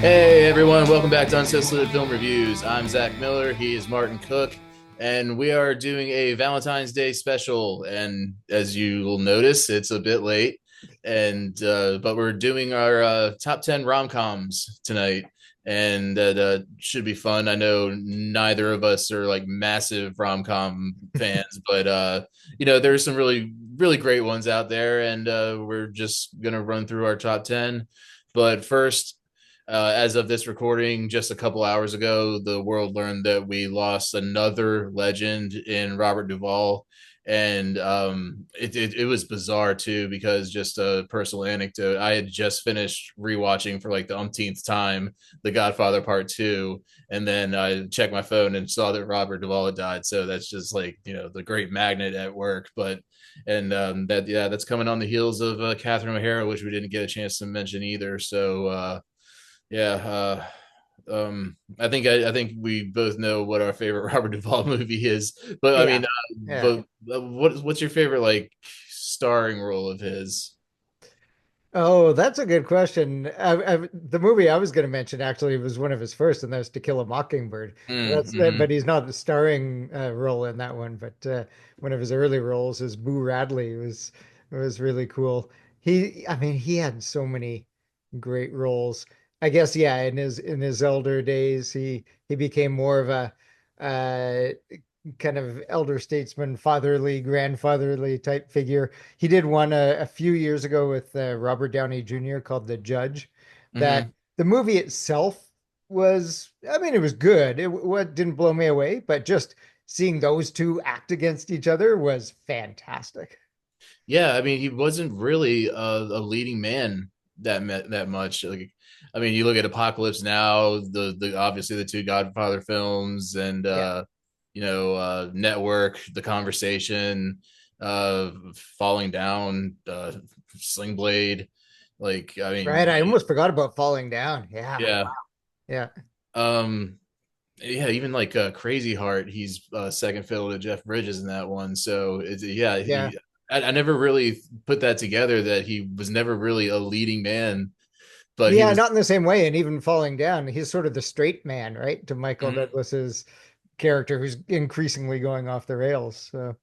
Hey everyone, welcome back to Unsolicited Film Reviews. I'm Zach Miller, he is Martin Cook, and we are doing a Valentine's Day special. And as you will notice, it's a bit late, and but we're doing our top 10 rom-coms tonight, and that should be fun. I know neither of us are like massive rom-com fans, but there's some really great ones out there, and we're just gonna run through our top 10. But first, as of this recording, just a couple hours ago, the world learned that we lost another legend in Robert Duvall. And it was bizarre too, because just a personal anecdote, I had just finished rewatching for like the umpteenth time The Godfather Part Two, and then I checked my phone and saw that Robert Duvall had died. So that's just like, the great magnet at work. But and that's coming on the heels of Catherine O'Hara, which we didn't get a chance to mention either. So yeah. I think we both know what our favorite Robert Duvall movie is, but I Yeah, mean, yeah. what's your favorite like starring role of his? Oh, that's a good question. The movie I was going to mention actually was one of his first, and that was To Kill a Mockingbird. Mm-hmm. But he's not the starring role in that one. But one of his early roles as Boo Radley was really cool. I mean, he had so many great roles. I guess, yeah. In his elder days, he became more of a kind of elder statesman, fatherly, grandfatherly type figure. He did one a few years ago with Robert Downey Jr. called The Judge. That Mm-hmm. the movie itself I mean, it was good. What didn't blow me away, but just seeing those two act against each other was fantastic. Yeah, I mean, he wasn't really a leading man that much. Like, I mean, you look at Apocalypse Now, the obviously the two Godfather films, and Yeah. Network, The Conversation, Falling Down, Sling Blade. Like, I Right. mean, I almost forgot about Falling Down. Yeah. yeah, Yeah. um, yeah, even like Crazy Heart, he's second fiddle to Jeff Bridges in that one. So it's yeah, Yeah. I never really put that together that he was never really a leading man, but he Yeah, was. not in the same way. And even Falling Down, he's sort of the straight man, right? To Michael Mhm. Douglas's character who's increasingly going off the rails. So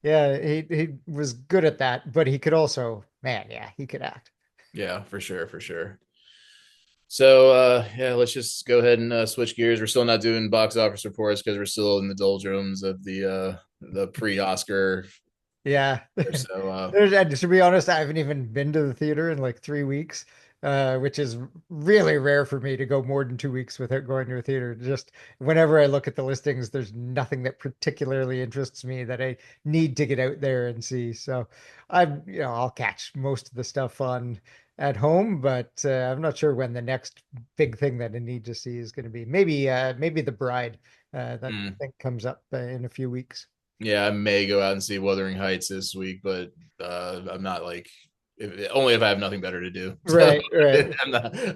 yeah, he was good at that, but he could also, man, yeah, he could act. Yeah, for sure, for sure. So yeah, let's just go ahead and switch gears. We're still not doing box office reports because we're still in the doldrums of the pre-Oscar. Yeah. So To be honest, I haven't even been to the theater in like 3 weeks, which is really rare for me to go more than 2 weeks without going to a theater. Just whenever I look at the listings, there's nothing that particularly interests me that I need to get out there and see. So I'll catch most of the stuff on at home, but I'm not sure when the next big thing that I need to see is going to be. Maybe The Bride, that I mm, think comes up in a few weeks. yeah, I may go out and see Wuthering Heights this week, but I'm not like only if I have nothing better to do. So Right, right.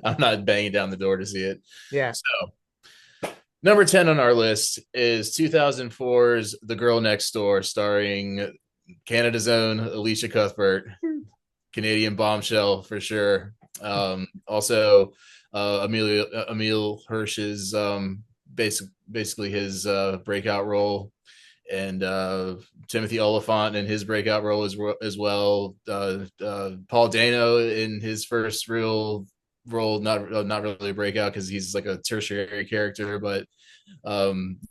I'm not banging down the door to see it. Yeah. So number 10 on our list is 2004's The Girl Next Door, starring Canada's own Alicia Cuthbert, Canadian bombshell for sure. Also, Emile Hirsch's basically his breakout role, and Timothy Oliphant in his breakout role as well. Paul Dano in his first real role, not really a breakout because he's like a tertiary character, but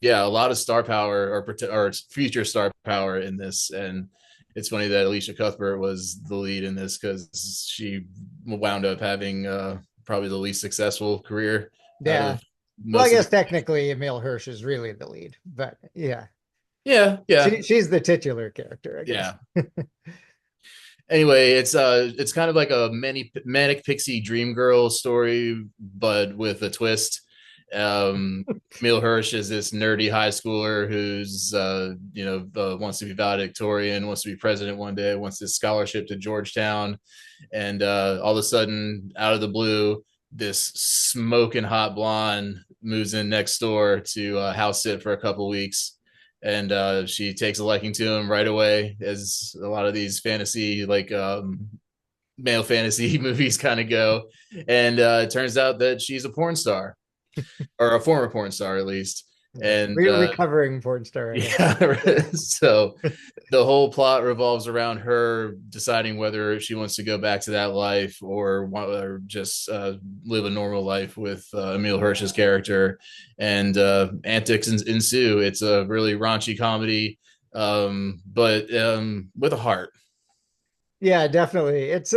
yeah, a lot of star power or future star power in this. And it's funny that Alicia Cuthbert was the lead in this because she wound up having probably the least successful career out Yeah. of Well, I most of guess the. technically Emil Hirsch is really the lead, but yeah, Yeah, yeah, she's the titular character, I guess. yeah. Anyway, it's kind of like a manic pixie dream girl story, but with a twist. Emil Hirsch is this nerdy high schooler who's wants to be valedictorian, wants to be president one day, wants this scholarship to Georgetown, and all of a sudden, out of the blue, this smoking hot blonde moves in next door to house sit for a couple weeks, and she takes a liking to him right away, as a lot of these fantasy like male fantasy movies kind of go. And it turns out that she's a porn star, or a former porn star at least. Yeah. And Recovering porn star, I guess. yeah, so the whole plot revolves around her deciding whether she wants to go back to that life or just live a normal life with Emile Hirsch's character, and antics ensue. It's a really raunchy comedy, but with a heart. Yeah, definitely. It's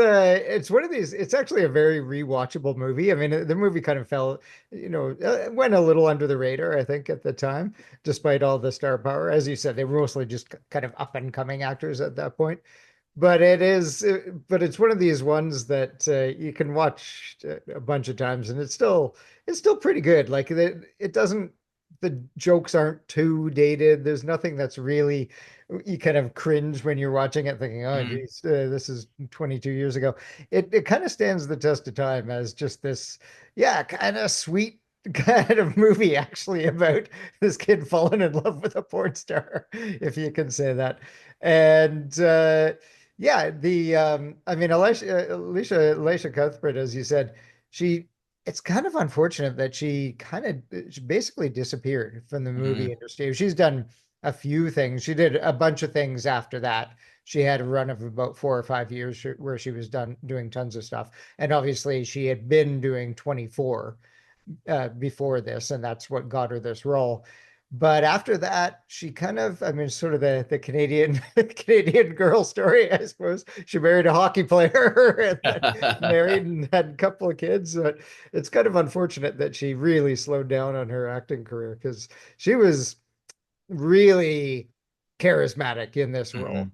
one of these, it's actually a very rewatchable movie. I mean, the movie kind of fell, went a little under the radar, I think, at the time, despite all the star power. As you said, they were mostly just kind of up and coming actors at that point. But it's one of these ones that you can watch a bunch of times, and it's still pretty good. Like it doesn't, the jokes aren't too dated. There's nothing that's really, you kind of cringe when you're watching it, thinking, "Oh, Mhm. geez, this is 22 years ago." It kind of stands the test of time as just this, yeah, kind of sweet kind of movie, actually, about this kid falling in love with a porn star, if you can say that. And yeah, I mean, Alicia Cuthbert, as you said, she, it's kind of unfortunate that she basically disappeared from the movie Mhm. industry. She's done a few things. She did a bunch of things after that. She had a run of about 4 or 5 years where she was done doing tons of stuff. And obviously she had been doing 24 before this, and that's what got her this role. But after that, she kind of, I mean, sort of the Canadian Canadian girl story, I suppose. She married a hockey player and then married and had a couple of kids. But it's kind of unfortunate that she really slowed down on her acting career because she was really charismatic in this role. Mhm.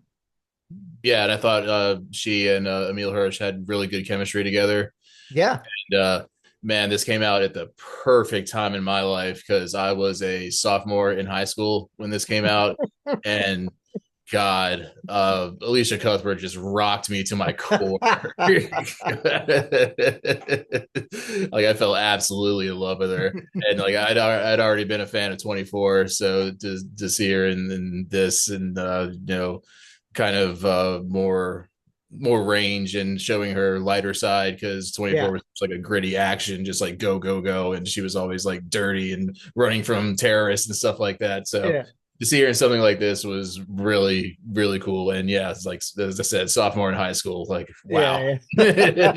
Yeah, and I thought she and Emile Hirsch had really good chemistry together. Yeah. And man, this came out at the perfect time in my life because I was a sophomore in high school when this came out. And God, Alicia Cuthbert just rocked me to my core. Like I fell absolutely in love with her, and like I'd already been a fan of 24, so to see her in this and kind of more range and showing her lighter side because 24 Yeah. was like a gritty action, just like go, go, go. And she was always like dirty and running from terrorists and stuff like that. So Yeah. to see her in something like this was really, really cool. And yeah, it's like, as I said, sophomore in high school, like, wow. Yeah.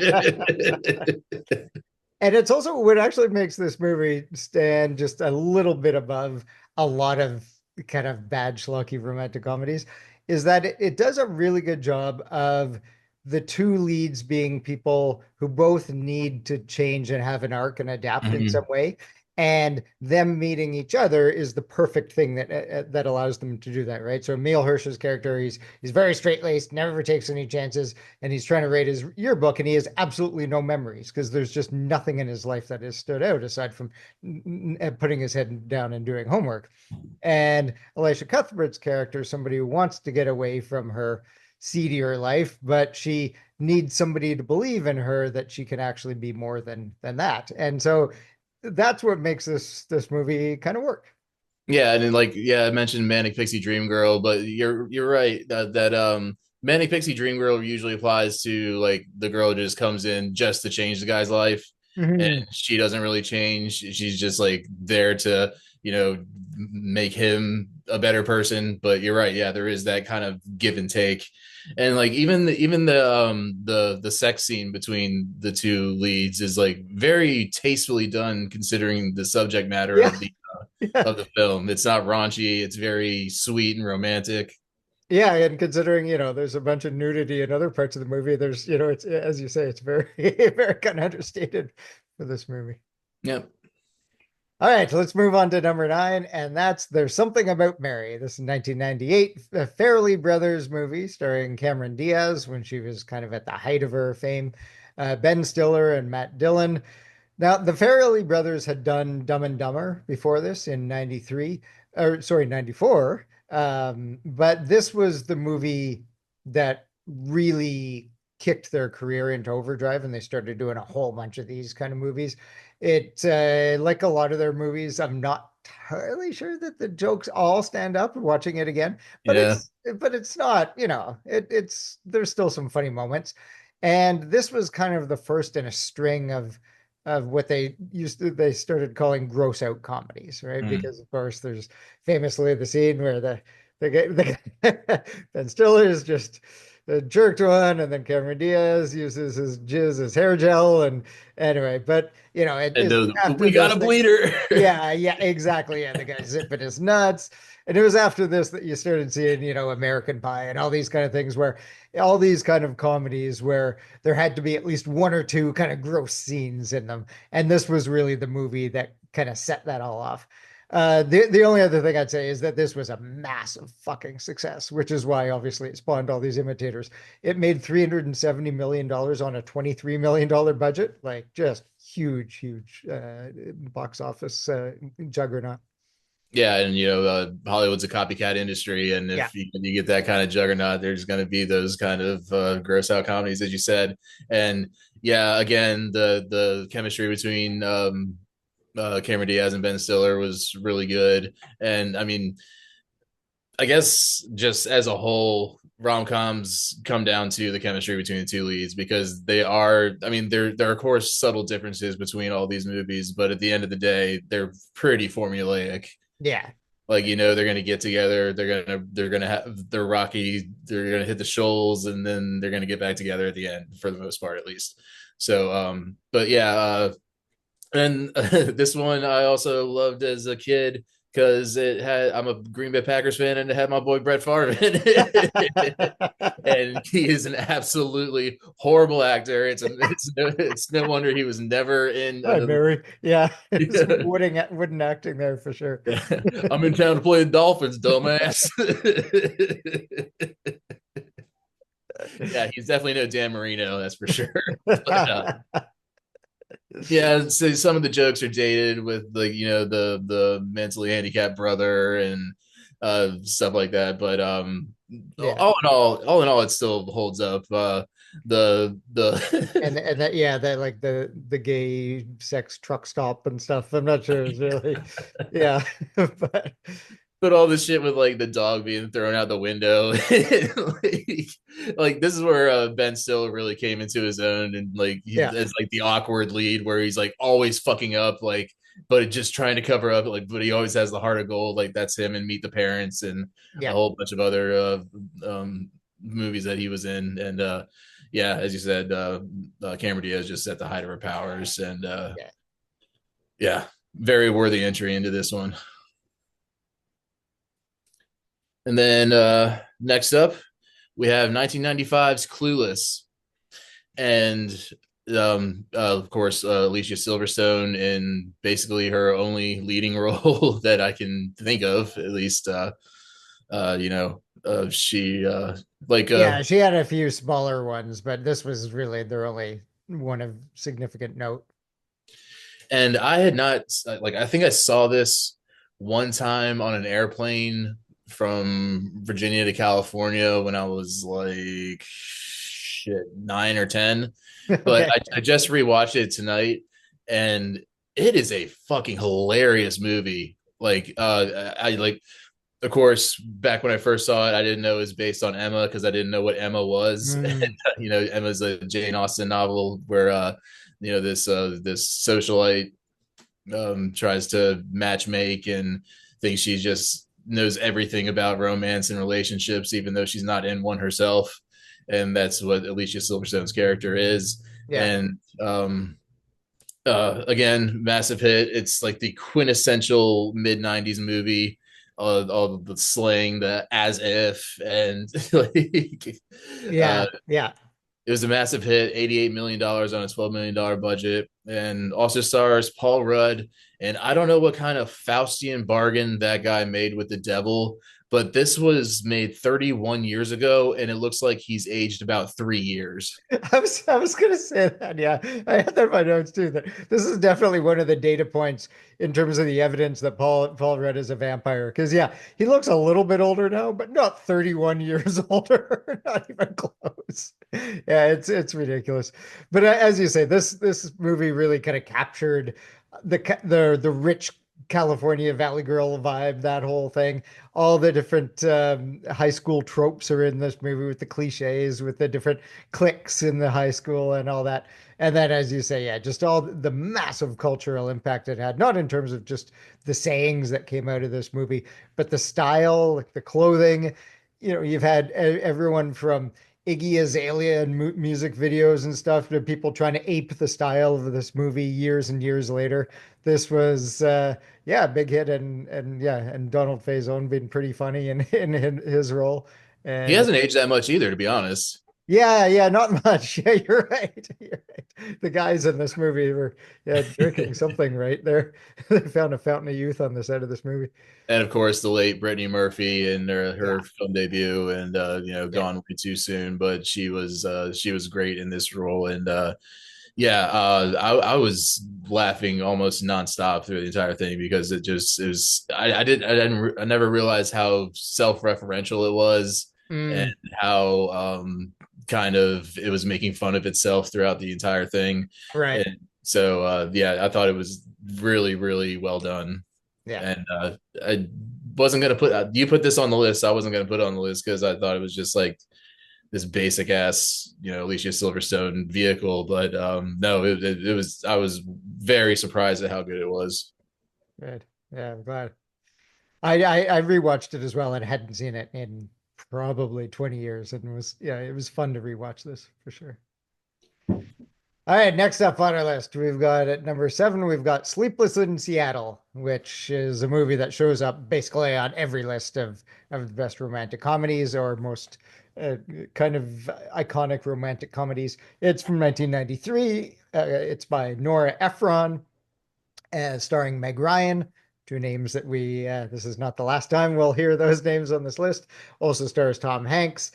And it's also what actually makes this movie stand just a little bit above a lot of kind of bad schlocky romantic comedies is that it does a really good job of the two leads being people who both need to change and have an arc and adapt in some Mhm. way. And them meeting each other is the perfect thing that allows them to do that, right? So Emile Hirsch's character, he's very straight-laced, never takes any chances, and he's trying to rate his yearbook, and he has absolutely no memories because there's just nothing in his life that has stood out aside from putting his head down and doing homework. And Elisha Cuthbert's character, somebody who wants to get away from her seedier life, but she needs somebody to believe in her that she can actually be more than that. And so that's what makes this movie kind of work. Yeah, and then like yeah, I mentioned Manic Pixie Dream Girl, but you're right that Manic Pixie Dream Girl usually applies to like the girl who just comes in just to change the guy's life, and Mhm. she doesn't really change. She's just like there to make him a better person. But you're right, yeah, there is that kind of give and take, and like even the sex scene between the two leads is like very tastefully done considering the subject matter Yeah. of Yeah. the film. It's not raunchy. It's very sweet and romantic. Yeah, and considering, there's a bunch of nudity in other parts of the movie, there's, it's, as you say, it's very, very kind of understated for this movie. Yep. All right, let's move on to number nine, and that's There's Something About Mary. This is 1998, a Farrelly Brothers movie starring Cameron Diaz when she was kind of at the height of her fame, Ben Stiller and Matt Dillon. Now, the Farrelly brothers had done Dumb and Dumber before this in 93, or sorry, 94. But this was the movie that really kicked their career into overdrive, and they started doing a whole bunch of these kind of movies. Like a lot of their movies, I'm not entirely sure that the jokes all stand up watching it again, but Yeah. it's not, there's still some funny moments. And this was kind of the first in a string of what they started calling gross out comedies, right? Mm. Because of course there's famously the scene where Ben Stiller is just a jerk to one, and then Cameron Diaz uses his jizz as hair gel, and anyway, but it And is after we got this a that bleeder. yeah, yeah, exactly. Yeah, the guy zipping his nuts. And it was after this that you started seeing, American Pie and all these kind of things where all these kind of comedies where there had to be at least one or two kind of gross scenes in them. And this was really the movie that kind of set that all off. The only other thing I'd say is that this was a massive fucking success, which is why obviously it spawned all these imitators. It made $370 million on a $23 million budget, like just huge, huge box office juggernaut. Yeah, and Hollywood's a copycat industry, and Yeah. if you get that kind of juggernaut, there's going to be those kind of gross out comedies, as you said. And yeah, again, the chemistry between Cameron Diaz and Ben Stiller was really good. And I mean, I guess just as a whole, rom coms come down to the chemistry between the two leads because they are. I mean, there are of course subtle differences between all these movies, but at the end of the day, they're pretty formulaic. Yeah. Like they're gonna get together, they're gonna have their rocky, they're gonna hit the shoals, and then they're gonna get back together at the end for the most part, at least. So, but yeah, and this one I also loved as a kid because I'm a Green Bay Packers fan and it had my boy Brett Favre in it. And he is an absolutely horrible actor. It's no wonder he was never in Hi, another. Mary. Yeah, it's wooden acting there for sure. I'm in town to play the Dolphins, dumbass. Yeah, he's definitely no Dan Marino, that's for sure. But yeah, so some of the jokes are dated with like the mentally handicapped brother and stuff like that. But Yeah. all in all, it still holds up. The And that yeah, that like the gay sex truck stop and stuff. I'm not sure it's really yeah. But but all the shit with like the dog being thrown out the window, like this is where Ben Stiller really came into his own, and like yeah. as like the awkward lead where he's like always fucking up, like but just trying to cover up, like but he always has the heart of gold. Like that's him and Meet the Parents and a Yeah. whole bunch of other movies that he was in, and yeah, as you said, Cameron Diaz just at the height of her powers, and Yeah. yeah, very worthy entry into this one. And then next up, we have 1995's Clueless, and of course, Alicia Silverstone in basically her only leading role that I can think of, at least. She like Yeah, she had a few smaller ones, but this was really their only one of significant note. and I had not like I think I saw this one time on an airplane from Virginia to California when I was like shit 9 or 10. But Okay. I just rewatched it tonight, and it is a fucking hilarious movie. Like I like of course, back when I first saw it, I didn't know it was based on Emma because I didn't know what Emma was. And, Mm, Emma's a Jane Austen novel where this socialite tries to match make and thinks she just knows everything about romance and relationships, even though she's not in one herself. And that's what Alicia Silverstone's character is. yeah. And again, massive hit. It's like the quintessential mid '90s movie. All the slang, the as if, and like, uh, Yeah. Yeah. it was a massive hit. $88 million on a $12 million budget, and also stars Paul Rudd. And I don't know what kind of Faustian bargain that guy made with the devil, but this was made 31 years ago, and it looks like he's aged about 3 years. I was gonna say that. Yeah, I had that in my notes too. That this is definitely one of the data points in terms of the evidence that Paul Rudd is a vampire. Because yeah, he looks a little bit older now, but not 31 years older. Not even close. Yeah, it's ridiculous. But as you say, this movie really kind of captured the rich California Valley Girl vibe, that whole thing. All the different high school tropes are in this movie with the cliches, with the different cliques in the high school and all that. And then, as you say, yeah, just all the massive cultural impact it had, not in terms of just the sayings that came out of this movie, but the style, like the clothing. You've had everyone from Iggy Azalea and music videos and stuff to people trying to ape the style of this movie years and years later. This was, yeah, a big hit, and yeah, and Donald Faison being pretty funny in his role. He And hasn't aged that much either, to be honest. yeah, yeah, not much. Yeah, you're right. You're right. The guys in this movie were, yeah, drinking something right there. They found a fountain of youth on the set of this movie. And of course, the late Brittany Murphy and her Yeah, film debut, and yeah. gone way too soon. But she was great in this role, and yeah, I was laughing almost nonstop through the entire thing because it was I never realized how self-referential it was, and Mm, how kind of it was making fun of itself throughout the entire thing. right. And so yeah, I thought it was really, really well done. Yeah. And I wasn't gonna put you put this on the list. I wasn't gonna put it on the list because I thought it was just like this basic ass, Alicia Silverstone vehicle. But no, it was. I was very surprised at how good it was. Good. Yeah, I'm glad. I rewatched it as well and hadn't seen it in probably 20 years, and it was fun to rewatch this for sure. All right, next up on our list, we've got at number 7, we've got Sleepless in Seattle, which is a movie that shows up basically on every list of the best romantic comedies or most kind of iconic romantic comedies. It's from 1993. It's by Nora Ephron, starring Meg Ryan. Two names that this is not the last time we'll hear those names on this list. Also stars Tom Hanks.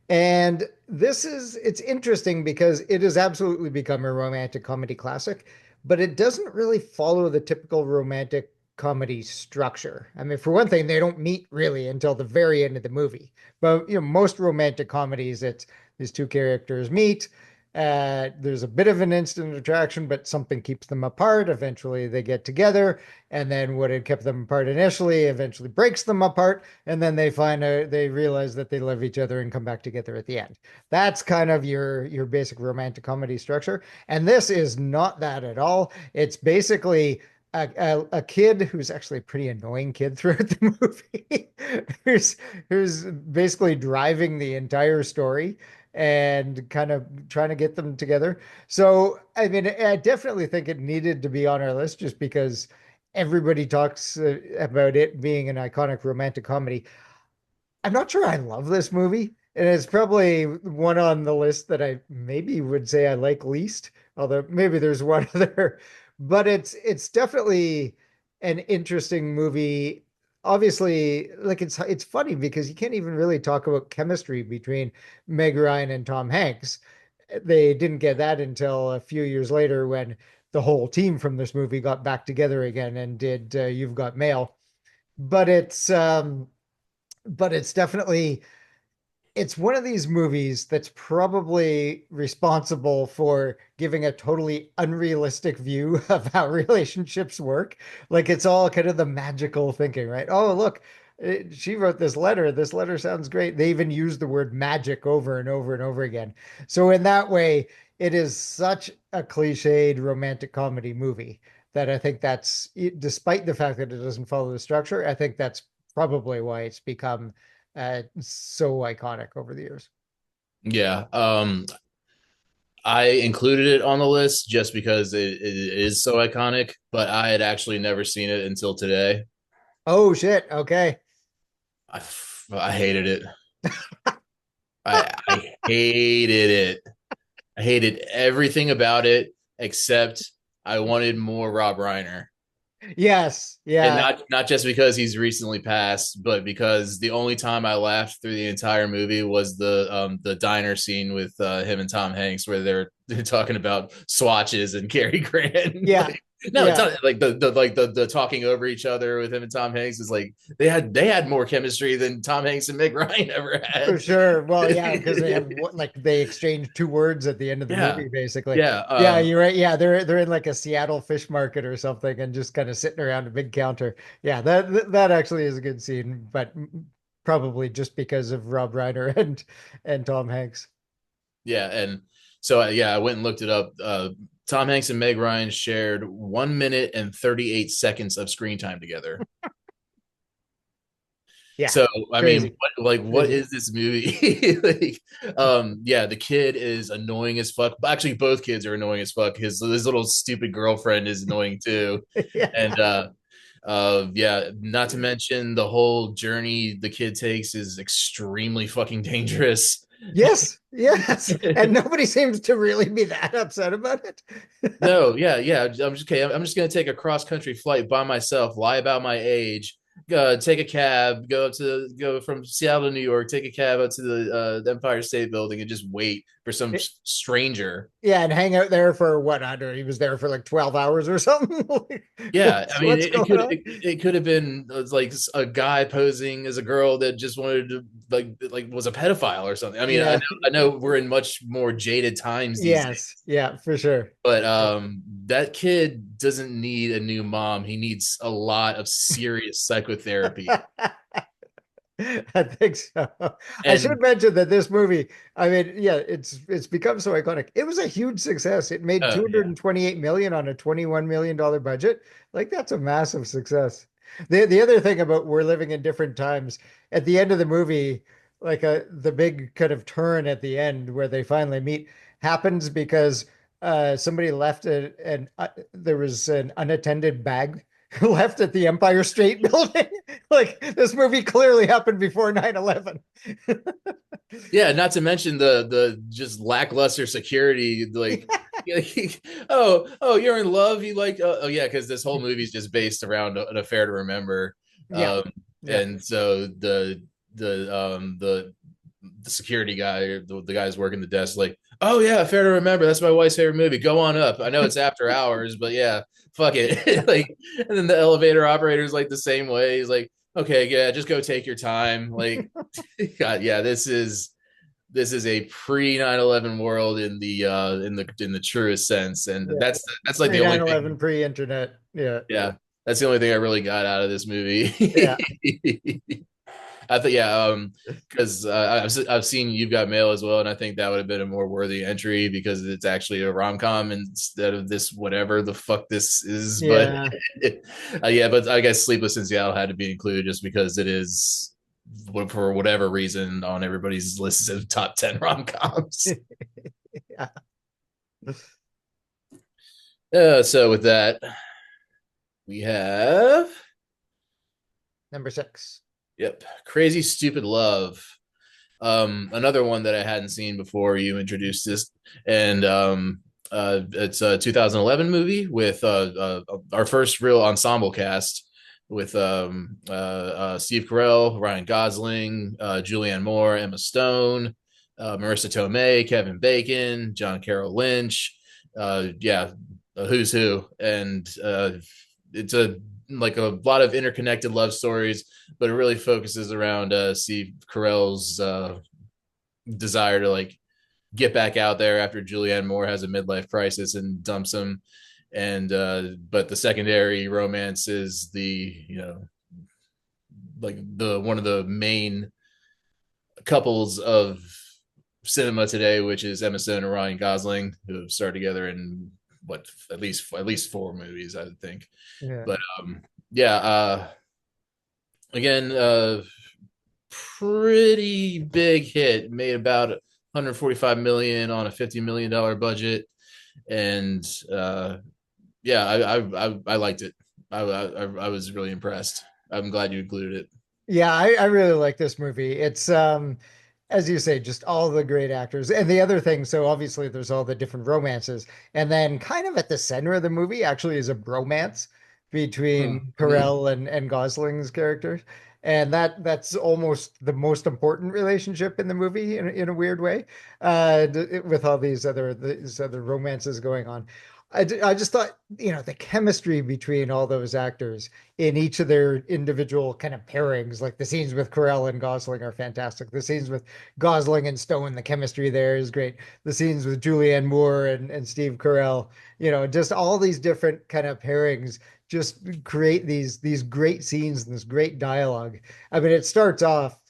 And it's interesting because it has absolutely become a romantic comedy classic, but it doesn't really follow the typical romantic comedy structure. I mean, for one thing, they don't meet really until the very end of the movie. But most romantic comedies, it's these two characters meet. There's a bit of an instant attraction, but something keeps them apart. Eventually, they get together, and then what had kept them apart initially eventually breaks them apart, and then they realize that they love each other and come back together at the end. That's kind of your basic romantic comedy structure, and this is not that at all. It's basically a kid who's actually a pretty annoying kid throughout the movie, who's basically driving the entire story and kind of trying to get them together. So, I mean, I definitely think it needed to be on our list just because everybody talks about it being an iconic romantic comedy. I'm not sure I love this movie, and it's probably one on the list that I maybe would say I like least, although maybe there's one other, but it's definitely an interesting movie. Obviously, like it's funny because you can't even really talk about chemistry between Meg Ryan and Tom Hanks. They didn't get that until a few years later when the whole team from this movie got back together again and did You've Got Mail. But it's definitely it's one of these movies that's probably responsible for giving a totally unrealistic view of how relationships work. Like it's all kind of the magical thinking, right? Oh, look, she wrote this letter. This letter sounds great. They even use the word magic over and over and over again. So in that way, it is such a cliched romantic comedy movie that I think despite the fact that it doesn't follow the structure, I think that's probably why it's become so iconic over the years. Yeah, I included it on the list just because it is so iconic, but I had actually never seen it until today. Oh shit. Okay. I, I hated it. I hated it. I hated everything about it except I wanted more Rob Reiner. Yes. And Yeah. not just because he's recently passed, but because the only time I laughed through the entire movie was the diner scene with him and Tom Hanks, where they're talking about swatches and Cary Grant. Yeah. Like, No, it's Yeah, not like the talking over each other with him and Tom Hanks is like they had more chemistry than Tom Hanks and Meg Ryan ever for had. sure. Well, yeah, because they have what like they exchange two words at the end of the Yeah, movie, basically. yeah, Yeah, you're right. Yeah, they're in like a Seattle fish market or something and just kind of sitting around a big counter. Yeah, that actually is a good scene, but probably just because of Rob Reiner and Tom Hanks. yeah, and so yeah, I went and looked it up. Tom Hanks and Meg Ryan shared 1 minute and 38 seconds of screen time together. Yeah, So I mean, crazy, what crazy. is this movie? Like, yeah, the kid is annoying as fuck. Actually, both kids are annoying as fuck. His little stupid girlfriend is annoying too, Yeah. and yeah, not to mention the whole journey the kid takes is extremely fucking dangerous. Yes, yes. And nobody seems to really be that upset about it. No, yeah, yeah. I'm just okay. I'm just gonna take a cross country flight by myself, lie about my age, take a cab, go from Seattle to New York, take a cab up to the Empire State Building, and just wait for some stranger. Yeah, and hang out there for what? I don't know. He was there for like 12 hours or something. Yeah, I mean, What's going on? it could have been like a guy posing as a girl that just wanted to was a pedophile or something. I mean, Yeah. I know we're in much more jaded times these days, Yes. Yeah, for sure. but that kid doesn't need a new mom. He needs a lot of serious psychotherapy. I think so. I should And mention that this movie, I mean, yeah, it's become so iconic. It was a huge success. It made yeah, 228 million on a 21 million dollar budget. Like that's a massive success. The other thing about we're living in different times, at the end of the movie, like the big kind of turn at the end where they finally meet happens because somebody left and there was an unattended bag left at the Empire State Building. Like this movie clearly happened before 9/11. yeah. Not to mention the just lackluster security. Like, oh, you're in love. You like, oh yeah, because this whole movie is just based around an affair to remember. Yeah. Um, Yeah. and so the security guy, the guys working the desk, like, oh yeah, fair to remember. That's my wife's favorite movie. Go on up. I know it's after hours, but yeah, fuck it. Like, and then the elevator operator's like the same way. He's like, okay, yeah, just go take your time. Like, God, yeah, this is a pre 9/11 world in the truest sense, and Yeah. that's like Pre the only 9/11, thing. pre-internet. Yeah. Yeah, that's the only thing I really got out of this movie. Yeah. I think yeah, because I've seen You've Got Mail as well, and I think that would have been a more worthy entry because it's actually a rom com instead of this whatever the fuck this is. But Yeah. yeah, but I guess Sleepless in Seattle had to be included just because it is for whatever reason on everybody's list of top 10 rom coms. Yeah. So with that, we have Number 6. yep, Crazy Stupid Love. Another one that I hadn't seen before you introduced this, and it's a 2011 movie with our first real ensemble cast with Steve Carell, Ryan Gosling, Julianne Moore, Emma Stone, Marissa Tomei, Kevin Bacon, John Carroll Lynch. Yeah, a who's who, and it's a like a lot of interconnected love stories, but it really focuses around Steve Carell's desire to like get back out there after Julianne Moore has a midlife crisis and dumps him. And but the secondary romance is the like the one of the main couples of cinema today, which is Emma Stone and Ryan Gosling, who have starred together in what at least four movies, I would think. Yeah. But yeah, again, pretty big hit. Made about 145 million on a $50 million budget, and yeah, I liked it. I was really impressed. I'm glad you included it. Yeah, I really like this movie. It's as you say, just all the great actors. And the other thing, so obviously there's all the different romances. And then kind of at the center of the movie actually is a bromance between Mm-hmm. Carell and Gosling's characters. And that's almost the most important relationship in the movie in a weird way, with all these other romances going on. I just thought, the chemistry between all those actors in each of their individual kind of pairings, like the scenes with Carell and Gosling are fantastic. The scenes with Gosling and Stone, the chemistry there is great. The scenes with Julianne Moore and Steve Carell, just all these different kind of pairings just create these great scenes and this great dialogue. I mean, it starts off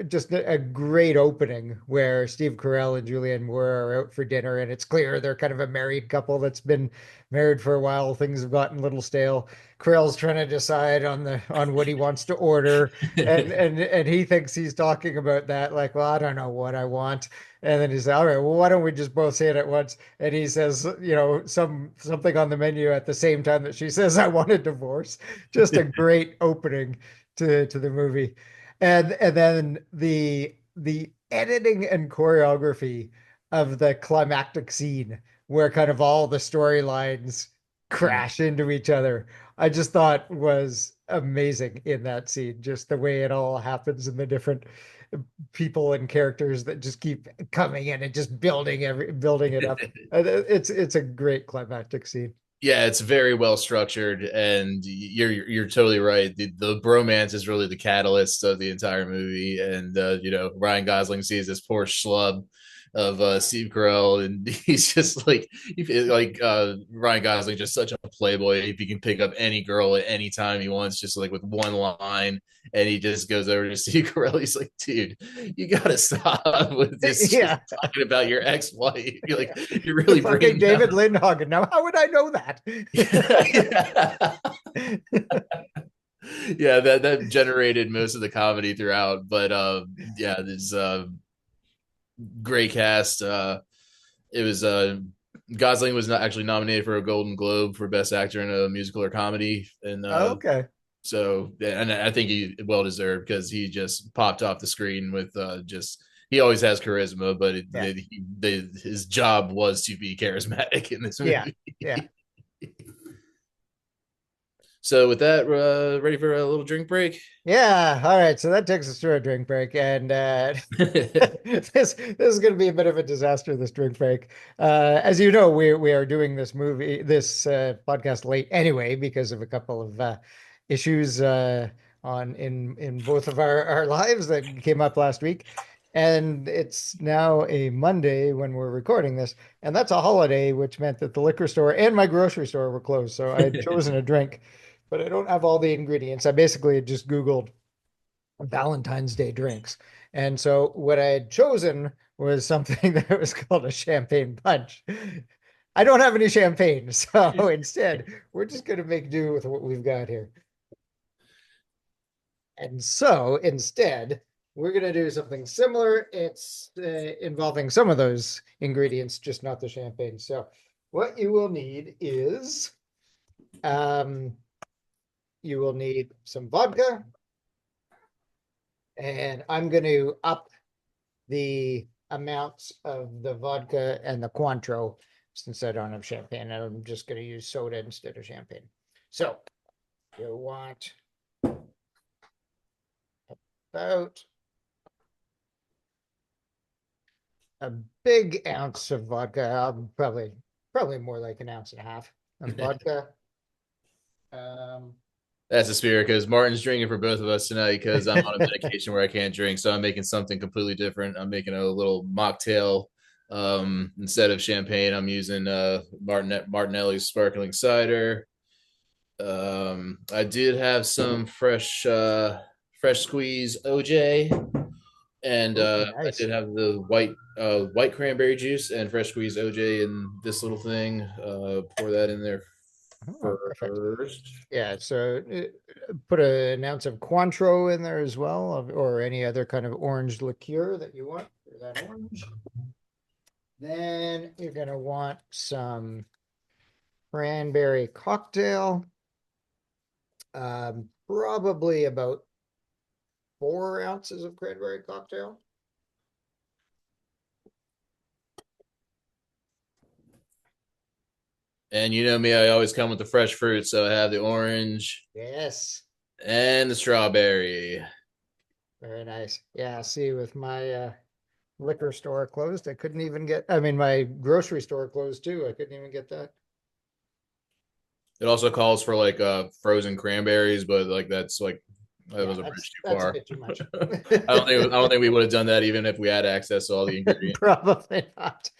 just a great opening where Steve Carell and Julianne Moore are out for dinner, and it's clear they're kind of a married couple that's been married for a while. Things have gotten a little stale. Carell's trying to decide on what he wants to order, and he thinks he's talking about that like, well, I don't know what I want. And then he says, all right, well, why don't we just both say it at once? And he says, something on the menu at the same time that she says, I want a divorce. Just a great opening to the movie. And then the editing and choreography of the climactic scene where kind of all the storylines crash into each other, I just thought was amazing in that scene. Just the way it all happens and the different people and characters that just keep coming in and just building it up. It's a great climactic scene. Yeah, it's very well structured, and you're totally right. The bromance is really the catalyst of the entire movie, and Ryan Gosling sees this poor schlub of Steve Carell, and he's just Ryan Gosling, just such a playboy. If he can pick up any girl at any time he wants, just like with one line, and he just goes over to Steve Carell. He's like, "Dude, you gotta stop with this just Yeah, talking about your ex-wife. You're like, yeah. you're really Fucking bringing down." David Lindhagen. Now, how would I know that? Yeah. Yeah, that generated most of the comedy throughout. But yeah, this great cast. It was Gosling was not actually nominated for a Golden Globe for Best Actor in a Musical or Comedy, and Oh, okay. so yeah, and I think he well deserved because he just popped off the screen with just he always has charisma, but Yeah. his job was to be charismatic in this Yeah. movie. Yeah. So with that, ready for a little drink break? Yeah. All right. So that takes us to a drink break. And this is going to be a bit of a disaster, this drink break. As you know, we are doing this podcast late anyway, because of a couple of issues on in both of our lives that came up last week. And it's now a Monday when we're recording this, and that's a holiday, which meant that the liquor store and my grocery store were closed. So I had chosen a drink, but I don't have all the ingredients. I basically just Googled Valentine's Day drinks. And so what I had chosen was something that was called a champagne punch. I don't have any champagne, so instead, we're just going to make do with what we've got here. And so instead, we're going to do something similar. It's involving some of those ingredients, just not the champagne. So what you will need is um, you will need some vodka, and I'm going to up the amounts of the vodka and the Cointreau since I don't have champagne. I'm just going to use soda instead of champagne. So you want about a big ounce of vodka, probably more like an ounce and a half of vodka. Um, That's the spirit because Martin's drinking for both of us tonight because I'm on a medication where I can't drink. So I'm making something completely different. I'm making a little mocktail. Instead of champagne, I'm using Martinelli's sparkling cider. I did have some fresh squeeze OJ, and oh, I nice. did have the white cranberry juice and fresh squeeze OJ in this little thing. Pour that in there Oh, perfect. first. Yeah, so put an ounce of Cointreau in there as well, or any other kind of orange liqueur that you want for that orange. Then you're going to want some cranberry cocktail, probably about 4 ounces of cranberry cocktail. And you know me, I always come with the fresh fruit, so I have the orange Yes, and the strawberry. very nice. Yeah, see, with my liquor store closed, I couldn't even get, I mean, my grocery store closed too. I couldn't even get that. It also calls for like frozen cranberries, but like that's like that Yeah, was a bridge too that's a far. bit too much. I don't think we would have done that even if we had access to all the ingredients. Probably not.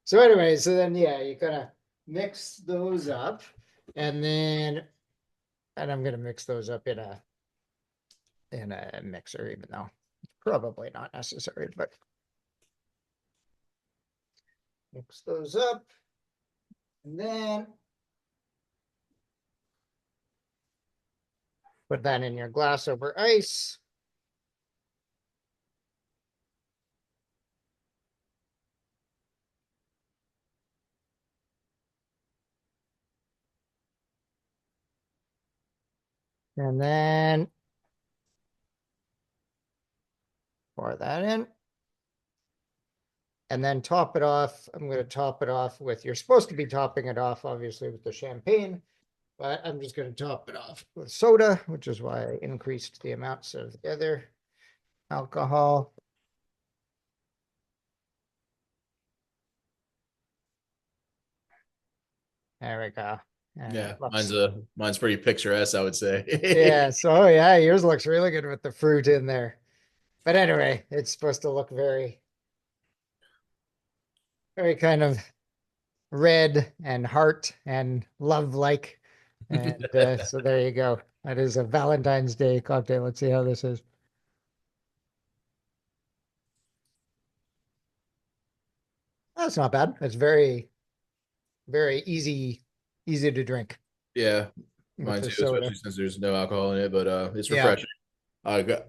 So anyway, so then yeah, you kind of mix those up, and then and I'm gonna mix those up in a mixer, even though probably not necessary, but mix those up, and then put that in your glass over ice. And then pour that in. And then top it off. I'm going to top it off with, you're supposed to be topping it off, obviously, with the champagne, but I'm just going to top it off with soda, which is why I increased the amounts of the other alcohol. There we go. And Yeah, it looks, mine's pretty picturesque, I would yeah. say. So, oh, yeah, yours looks really good with the fruit in there. But anyway, it's supposed to look very, very kind of red and heart and love like. And so there you go. That is a Valentine's Day cocktail. Let's see how this is. That's not bad. It's very, very easy to drink Yeah, with mine the too, soda. especially since there's no alcohol in it, but it's Yeah, refreshing. I got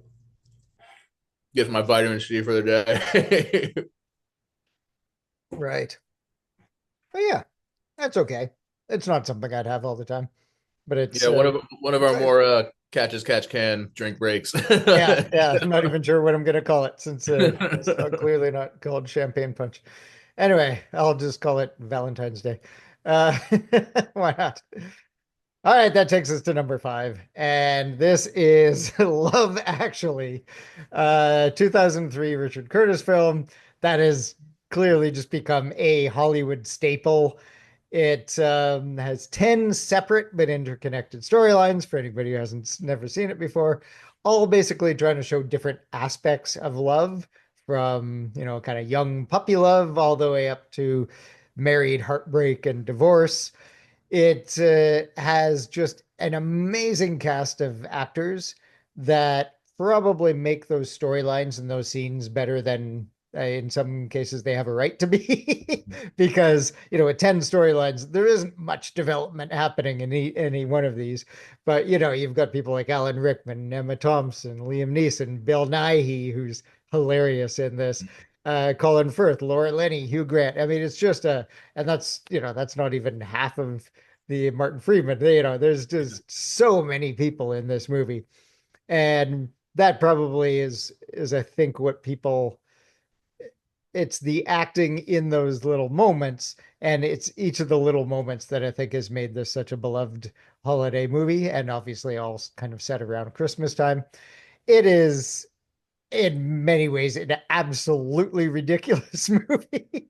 get my vitamin C for the day. right. But yeah, that's okay. It's not something I'd have all the time, but Yeah, one of it's our nice. more catch as catch can drink breaks. Yeah, yeah. I'm not even sure what I'm gonna call it since it's not, clearly not called champagne punch. Anyway, I'll just call it Valentine's Day. Uh, why not? All right, that takes us to number five. And this is Love Actually, 2003 Richard Curtis film that has clearly just become a Hollywood staple. It has 10 separate but interconnected storylines for anybody who hasn't never seen it before, all basically trying to show different aspects of love from, kind of young puppy love all the way up to married heartbreak and divorce. It has just an amazing cast of actors that probably make those storylines and those scenes better than in some cases they have a right to be because with 10 storylines there isn't much development happening in any one of these, but you've got people like Alan Rickman, Emma Thompson, Liam Neeson, Bill Nighy, who's hilarious in this, Colin Firth, Laura Linney, Hugh Grant. I mean, it's just and that's not even half of the Martin Freeman. There's just so many people in this movie, and that probably is I think what people. It's the acting in those little moments, and it's each of the little moments that I think has made this such a beloved holiday movie, and obviously all kind of set around Christmas time. It is in many ways an absolutely ridiculous movie.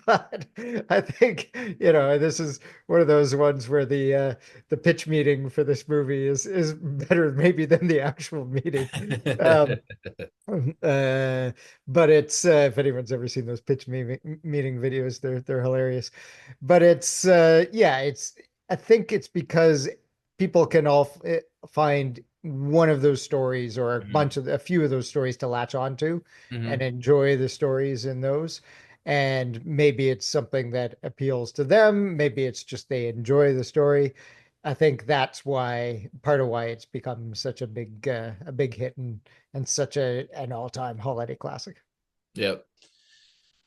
But I think, this is one of those ones where the pitch meeting for this movie is better maybe than the actual meeting. Um, uh, but it's if anyone's ever seen those meeting videos, they're hilarious. But it's yeah, it's I think it's because people can all find one of those stories or a few of those stories to latch onto and Hmm. enjoy the stories in those. And maybe it's something that appeals to them. Maybe it's just they enjoy the story. I think that's why part of why it's become such a big hit and such an all-time holiday classic. Yep.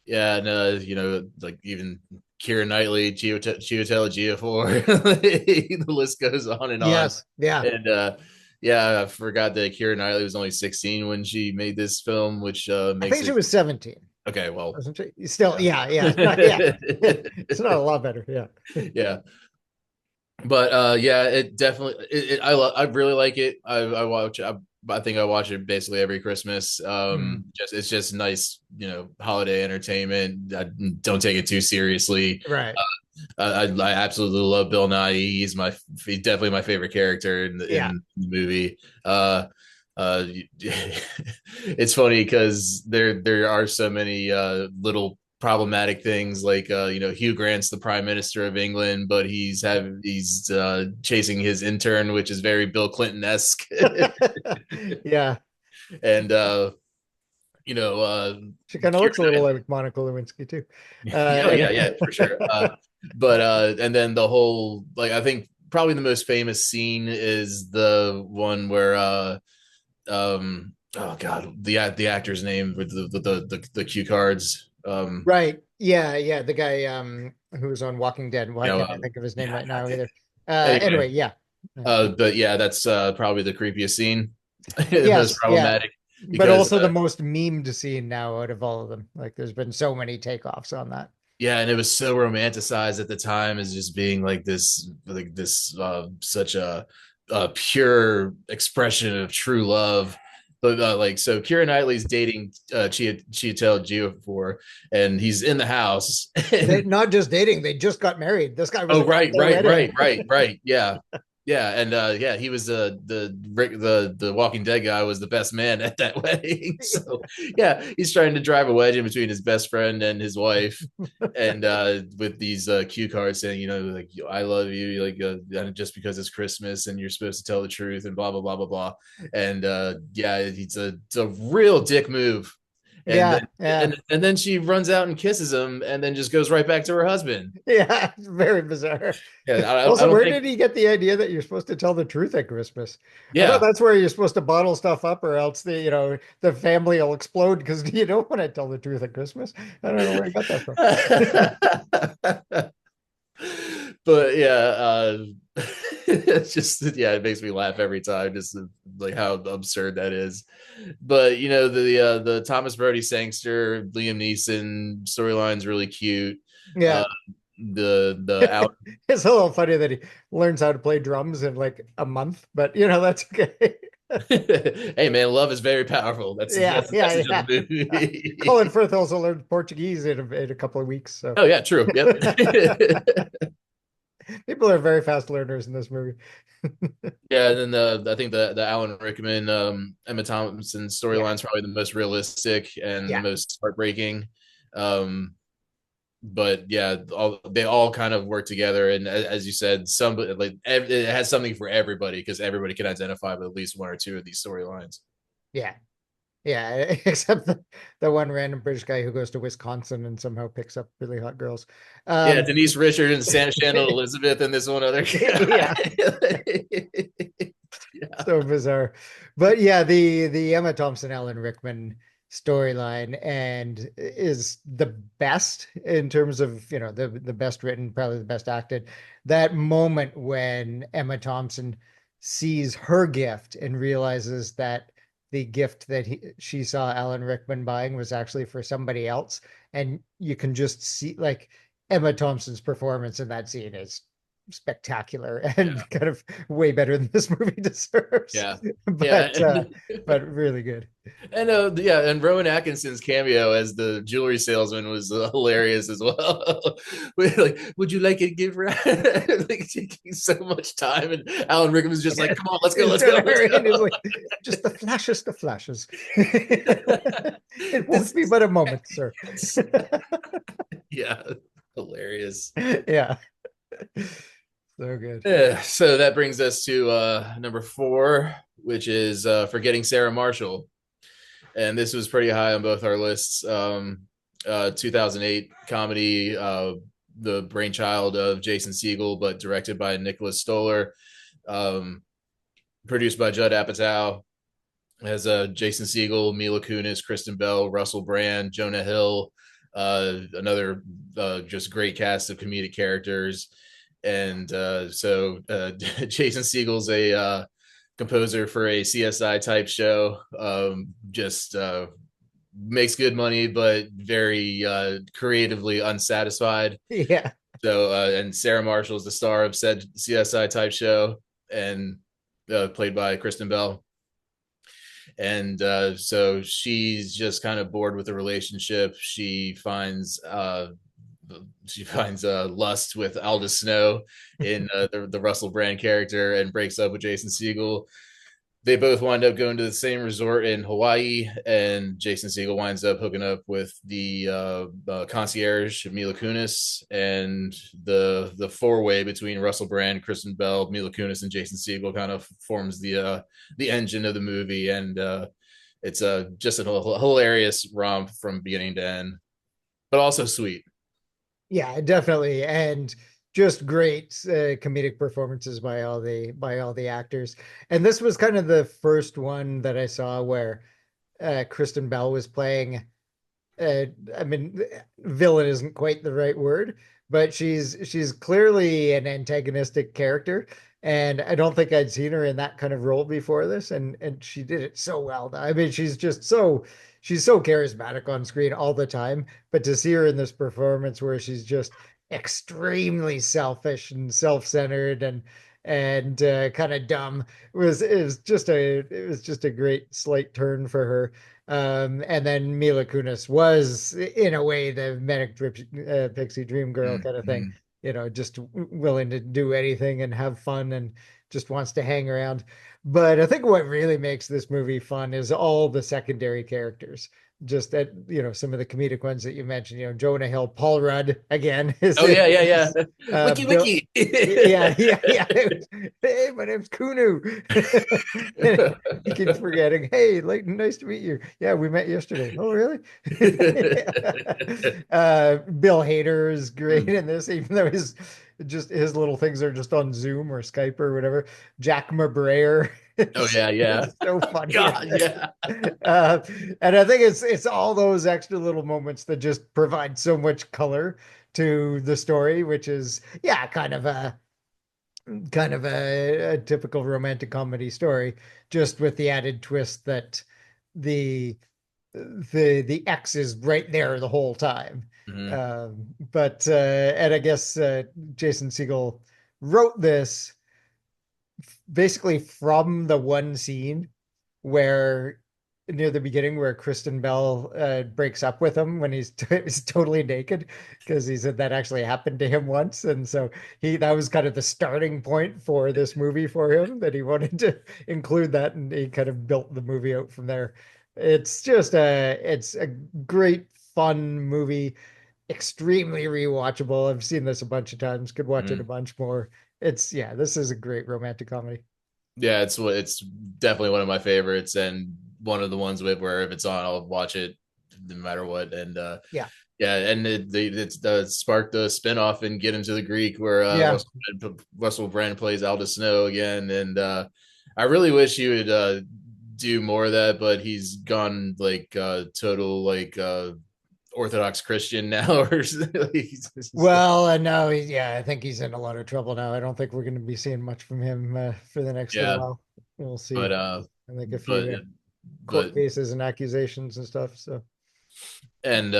Yeah, and like even Keira Knightley, Chiwetel Ejiofor, the list goes on and on. Yes, yeah. And yeah, I forgot that Keira Knightley was only 16 when she made this film, which I makes think she it was 17, okay. Well, wasn't she? Still, yeah, yeah, yeah, yeah. It's not a lot better, yeah. yeah. But yeah, it definitely. I really like it. I watch. I think I watch it basically every Christmas. Mm, Just it's just nice, holiday entertainment. I don't take it too seriously. right. I absolutely love Bill Nye. He's definitely my favorite character Yeah. in the movie. Uh, uh, it's funny because there are so many little problematic things like Hugh Grant's the Prime Minister of England, but he's chasing his intern, which is very Bill Clinton esque, Yeah. and you know She kind of looks a little like Monica Lewinsky too. yeah, yeah, Anyway. yeah, for sure. But and then the whole like I think probably the most famous scene is the one where oh god the actor's name with the cue cards Right. Yeah, yeah. The guy who's on Walking Dead. Why you know can't I think of his name yeah right now God, either? anyway Anyway, yeah. Yeah. but yeah that's probably the creepiest scene the most Yes, yeah. problematic But because also the most memed scene now out of all of them. Like there's been so many takeoffs on that. yeah, and it was so romanticized at the time as just being like this such a pure expression of true love. But like so, Keira Knightley's dating Chiwetel Ejiofor, and he's in the house. They And not just dating, they just got married. This guy was oh, at right, their right, wedding. right, right, right. Yeah, yeah, and yeah, he was the Walking Dead guy was the best man at that wedding. So yeah, he's trying to drive a wedge in between his best friend and his wife, and with these cue cards saying, like I love you, like just because it's Christmas and you're supposed to tell the truth and blah blah blah blah blah, and yeah, it's a real dick move. And Yeah, then yeah. and then she runs out and kisses him, and then just goes right back to her husband. Yeah, it's very bizarre. Yeah, I Also, don't where think. did he get the idea that you're supposed to tell the truth at Christmas? I thought Yeah. that's where you're supposed to bottle stuff up, or else the family will explode because you don't want to tell the truth at Christmas. I don't know where he got that from. But yeah, it's just yeah, it makes me laugh every time, just like how absurd that is. But the Thomas Brody Sangster, Liam Neeson storyline's really cute. Yeah, Uh, the out. it's a little funny that he learns how to play drums in like a month, but that's okay. Hey man, love is very powerful. Yeah, That's the yeah, message of the yeah. Colin movie. Firth also learned Portuguese in a couple of weeks, so Oh yeah, true. Yep. people are very fast learners in this movie. Yeah, and then I think the Alan Rickman, Emma Thompson Yeah, storyline is probably the most realistic and the yeah, most heartbreaking. Um, but yeah, they all kind of work together, and as you said, it has something for everybody because everybody can identify with at least one or two of these storylines. yeah. Yeah, except the one random British guy who goes to Wisconsin and somehow picks up really hot girls. Yeah, Um, Denise Richards and Shannon Elizabeth and this one other yeah, guy. Yeah, so bizarre. But yeah, the Emma Thompson Alan Rickman storyline and is the best in terms of, the best written, probably the best acted. That moment when Emma Thompson sees her gift and realizes that the gift that she saw Alan Rickman buying was actually for somebody else. And you can just see like Emma Thompson's performance in that scene is spectacular yeah, and kind of way better than this movie deserves. yeah, yeah. But really good. And yeah, and Rowan Atkinson's cameo as the jewelry salesman was hilarious as well. Like, would you like a gift wrap? Like taking so much time, and Alan Rickman was just like, "Come on, let's go, let's go, let's And it's go." like just the flashes. It won't This be is but a moment, sir. yeah, hilarious. Yeah, so good. Yeah, so that brings us to number four, which is Forgetting Sarah Marshall, and this was pretty high on both our lists. 2008 comedy, the brainchild of Jason Segel, but directed by Nicholas Stoller, um, produced by Judd Apatow, has Jason Segel, Mila Kunis, Kristen Bell, Russell Brand, Jonah Hill, another just great cast of comedic characters. And Jason Segel's a composer for a CSI type show. Just makes good money, but very creatively unsatisfied. Yeah. So, and Sarah Marshall is the star of said CSI type show, and played by Kristen Bell. And so she's just kind of bored with the relationship. She finds she finds lust with Aldous Snow in the Russell Brand character and breaks up with Jason Segel. They both wind up going to the same resort in Hawaii, and Jason Segel winds up hooking up with the concierge Mila Kunis, and the four way between Russell Brand, Kristen Bell, Mila Kunis, and Jason Segel kind of forms the engine of the movie, and it's just a hilarious romp from beginning to end, but also sweet. Yeah, definitely. And just great comedic performances by all the actors. And this was kind of the first one that I saw where Kristen Bell was playing uh, I mean, villain isn't quite the right word, but she's clearly an antagonistic character, and I don't think I'd seen her in that kind of role before this, and she did it so well. I mean, she's so charismatic on screen all the time, but to see her in this performance where she's just extremely selfish and self-centered and kind of dumb it was just a great slight turn for her. And then Mila Kunis was, in a way, the pixie dream girl kind of thing, Mm-hmm. just willing to do anything and have fun and just wants to hang around. But I think what really makes this movie fun is all the secondary characters. Just that, some of the comedic ones that you mentioned, Jonah Hill, Paul Rudd again Oh yeah, yeah, yeah. Wiki Bill. wiki. Yeah, yeah, yeah. Hey, my name's Kunu. He keeps forgetting. Hey, Leighton, nice to meet you. Yeah, we met yesterday. Oh, really? Bill Hader is great in this, even though his little things are just on Zoom or Skype or whatever. Jack McBrayer Oh is, yeah, yeah. is so funny in God, this. yeah. Uh, and I think it's all those extra little moments that just provide so much color to the story, which is yeah, kind of a typical romantic comedy story, just with the added twist that the the X is right there the whole time. Mhm. But and I guess Jason Segel wrote this basically from the one scene where near the beginning where Kristen Bell breaks up with him when he's totally naked because he said that actually happened to him once, and so he that was kind of the starting point for this movie for him that he wanted to include that, and he kind of built the movie out from there. It's a great fun movie, extremely rewatchable. I've seen this a bunch of times, could watch it a Mhm. bunch more. It's yeah, this is a great romantic comedy. Yeah, it's definitely one of my favorites, and one of the ones where if it's on, I'll watch it no matter what. And Yeah. yeah, and it's sparked the spinoff and Get Into the Greek, where Yeah. Russell Brand plays Aldous Snow again, and I really wish he would do more of that, but he's gone like total like Orthodox Christian now, or Well, and now yeah, I think he's in a lot of trouble now. I don't think we're going to be seeing much from him for the next little yeah, while. We'll but see. I think a but few but court cases and accusations and stuff. So and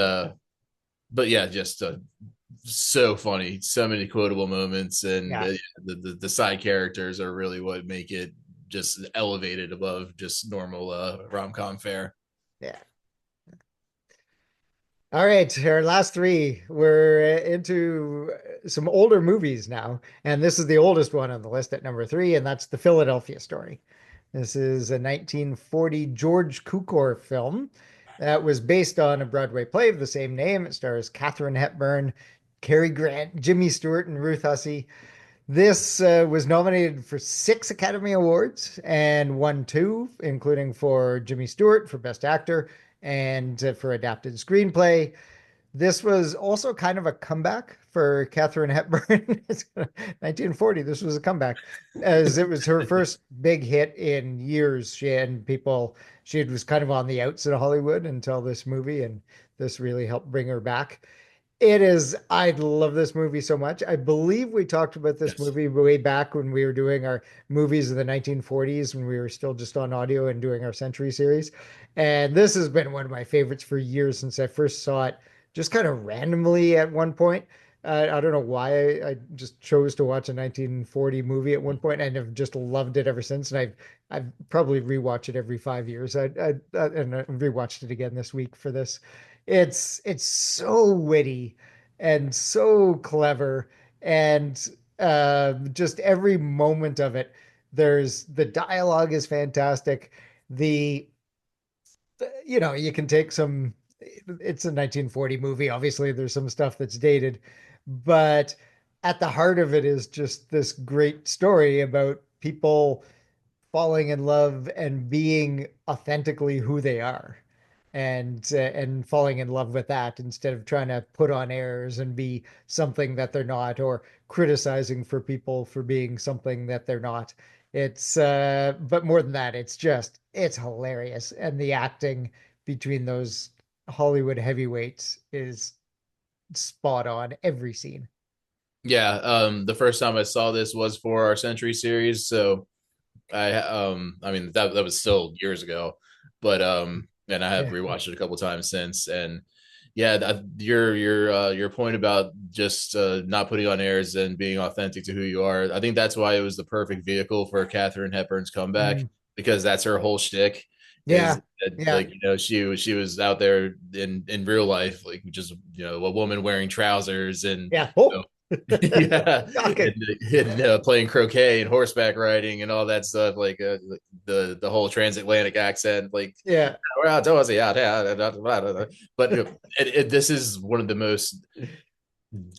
but yeah, just so funny, so many quotable moments, and yeah, the side characters are really what make it just elevated above just normal rom-com fare. yeah. All right, our last three. We're into some older movies now, and this is the oldest one on the list at number three, and that's The Philadelphia Story. This is a 1940 George Cukor film that was based on a Broadway play of the same name. It stars Katharine Hepburn, Cary Grant, Jimmy Stewart, and Ruth Hussey. This was nominated for 6 Academy Awards and won two, including for Jimmy Stewart for Best Actor and for Adapted Screenplay. This was also kind of a comeback for Katharine Hepburn. It's 1940. This was a comeback, as it was her first big hit in years. She was kind of on the outs in Hollywood until this movie, and this really helped bring her back. I love this movie so much. I believe we talked about this Yes. movie way back when we were doing our movies of the 1940s, when we were still just on audio and doing our Century series. And this has been one of my favorites for years since I first saw it, just kind of randomly at one point. I don't know why I just chose to watch a 1940 movie at one point and have just loved it ever since. And I've probably rewatched it every 5 years. And I rewatched it again this week for this. It's so witty and so clever, and just every moment of it. There's the dialogue is fantastic. The you can take some, it's a 1940 movie. Obviously, there's some stuff that's dated, but at the heart of it is just this great story about people falling in love and being authentically who they are, and falling in love with that instead of trying to put on airs and be something that they're not, or criticizing for people for being something that they're not. It's but more than that, it's hilarious, and the acting between those Hollywood heavyweights is spot on every scene. Yeah, the first time I saw this was for our Century series, so I mean that was still years ago, but and I have Yeah. rewatched it a couple times since, and yeah, your point about just not putting on airs and being authentic to who you are. I think that's why it was the perfect vehicle for Katharine Hepburn's comeback, Mm. because that's her whole shtick. Is Yeah. that, Yeah. like, she was out there in real life, like just a woman wearing trousers and Yeah. you Oh, know, yeah, shocking. and playing croquet and horseback riding and all that stuff, like the whole transatlantic accent, like Yeah. well, yeah, but this is one of the most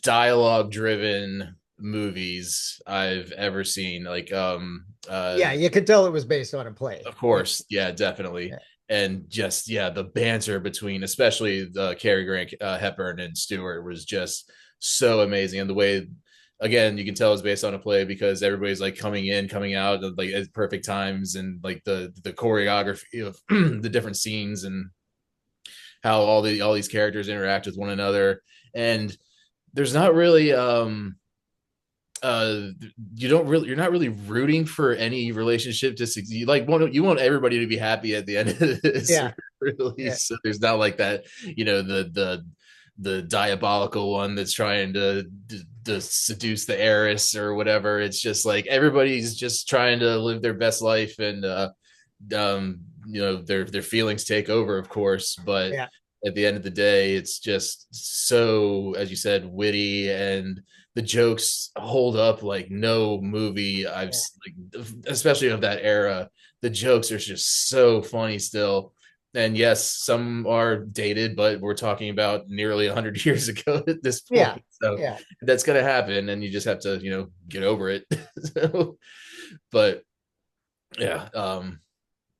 dialogue driven movies I've ever seen. Like, Yeah, you could tell it was based on a play. of Yeah. course, yeah, definitely. Yeah. And just, yeah, the banter between, especially Cary Grant, Hepburn, and Stewart was just so amazing. And the way, again, you can tell it's based on a play because everybody's like coming in, coming out like at perfect times, and like the choreography of the different scenes and how all these characters interact with one another. And there's not really uh you're not really rooting for any relationship to succeed. Like, you want everybody to be happy at the end of this Yeah. Yeah. release. So there's not like that, the diabolical one that's trying to seduce the heiress or whatever. It's just like everybody's just trying to live their best life, and their feelings take over, of course, but Yeah. at the end of the day, it's just so, as you said, witty, and the jokes hold up like no movie I've Yeah. like, especially of that era. The jokes are just so funny still. And yes, some are dated, but we're talking about nearly 100 years ago at this Yeah. point. So Yeah. that's going to happen, and you just have to, get over it. So, but yeah, what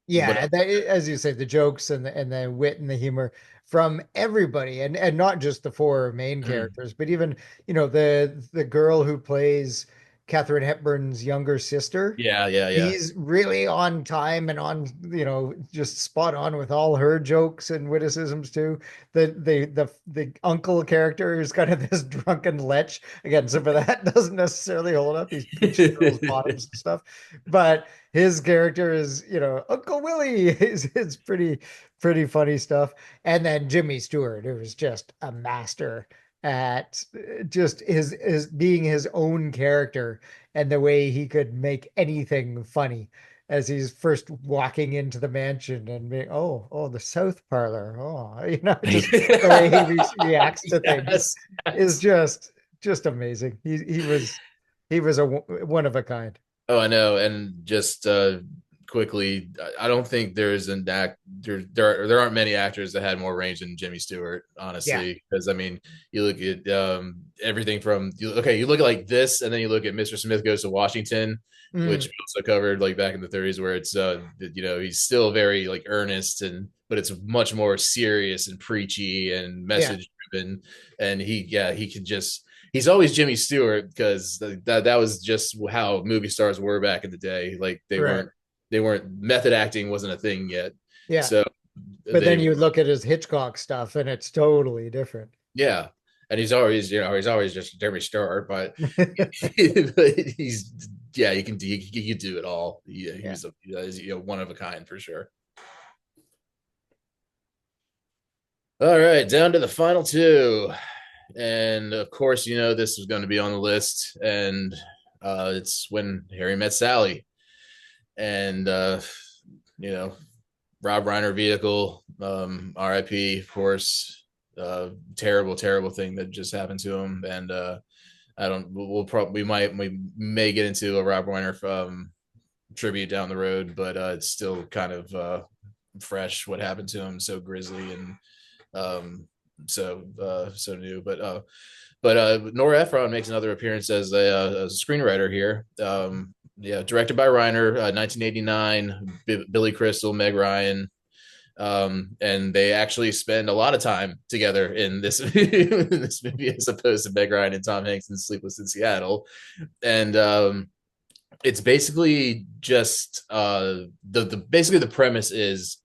Yeah, that, as you say, the jokes and the wit and the humor from everybody, and not just the four main else? characters, but even the girl who plays Katharine Hepburn's younger sister. Yeah, yeah, yeah. She's really on time and on, just spot on with all her jokes and witticisms too. The uncle character is kind of this drunken lech. Again, some of that doesn't necessarily hold up. He's pinching girls' bottoms and stuff, but his character is, Uncle Willie is pretty funny stuff. And then Jimmy Stewart, who was just a master at just his being his own character, and the way he could make anything funny as he's first walking into the mansion and being, oh, the South Parlor. Oh, just the way he reacts to things Yes. is Yes. just amazing. He was a one of a kind. Oh, I know. And just quickly, I don't think there's an act there aren't many actors that had more range than Jimmy Stewart, Yeah. honestly. Because I mean, you look at everything from you look at like this, and then you look at Mr. Smith Goes to Washington, which Mm, we also covered like back in the 30s, where it's he's still very like earnest, and but it's much more serious and preachy and yeah. message driven. And he could just he's always Jimmy Stewart, because that was just how movie stars were back in the day. Like, Right. they weren't method acting wasn't a thing yet. Yeah. So But they then you look at his Hitchcock stuff and it's totally different. yeah, and he's always just Jimmy Stewart, but but he's yeah, he can do it all. He Yeah. was one of a kind for sure. All right, down to the final two. And of course, this was going to be on the list, and it's When Harry Met Sally. And you know, Rob Reiner vehicle, RIP, of course. terrible, terrible thing that just happened to him. And I don't. We'll probably we may get into a Rob Reiner tribute down the road, but it's still kind of fresh what happened to him. So grisly and so new. But Nora Ephron makes another appearance as a screenwriter here. Yeah, directed by Reiner, 1989. Billy Crystal, Meg Ryan, and they actually spend a lot of time together in this in this movie as opposed to Meg Ryan and Tom Hanks in Sleepless in Seattle. And it's basically just the basically the premise is,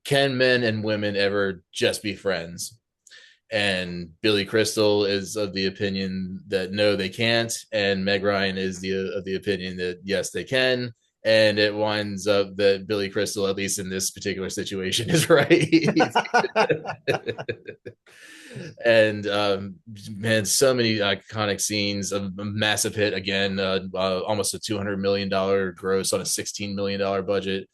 can men and women ever just be friends? And Billy Crystal is of the opinion that no, they can't, and Meg Ryan is of the opinion that yes, they can. And it winds up that Billy Crystal, at least in this particular situation, is right. And man, so many iconic scenes. A massive hit again, almost a $200 million gross on a $16 million budget.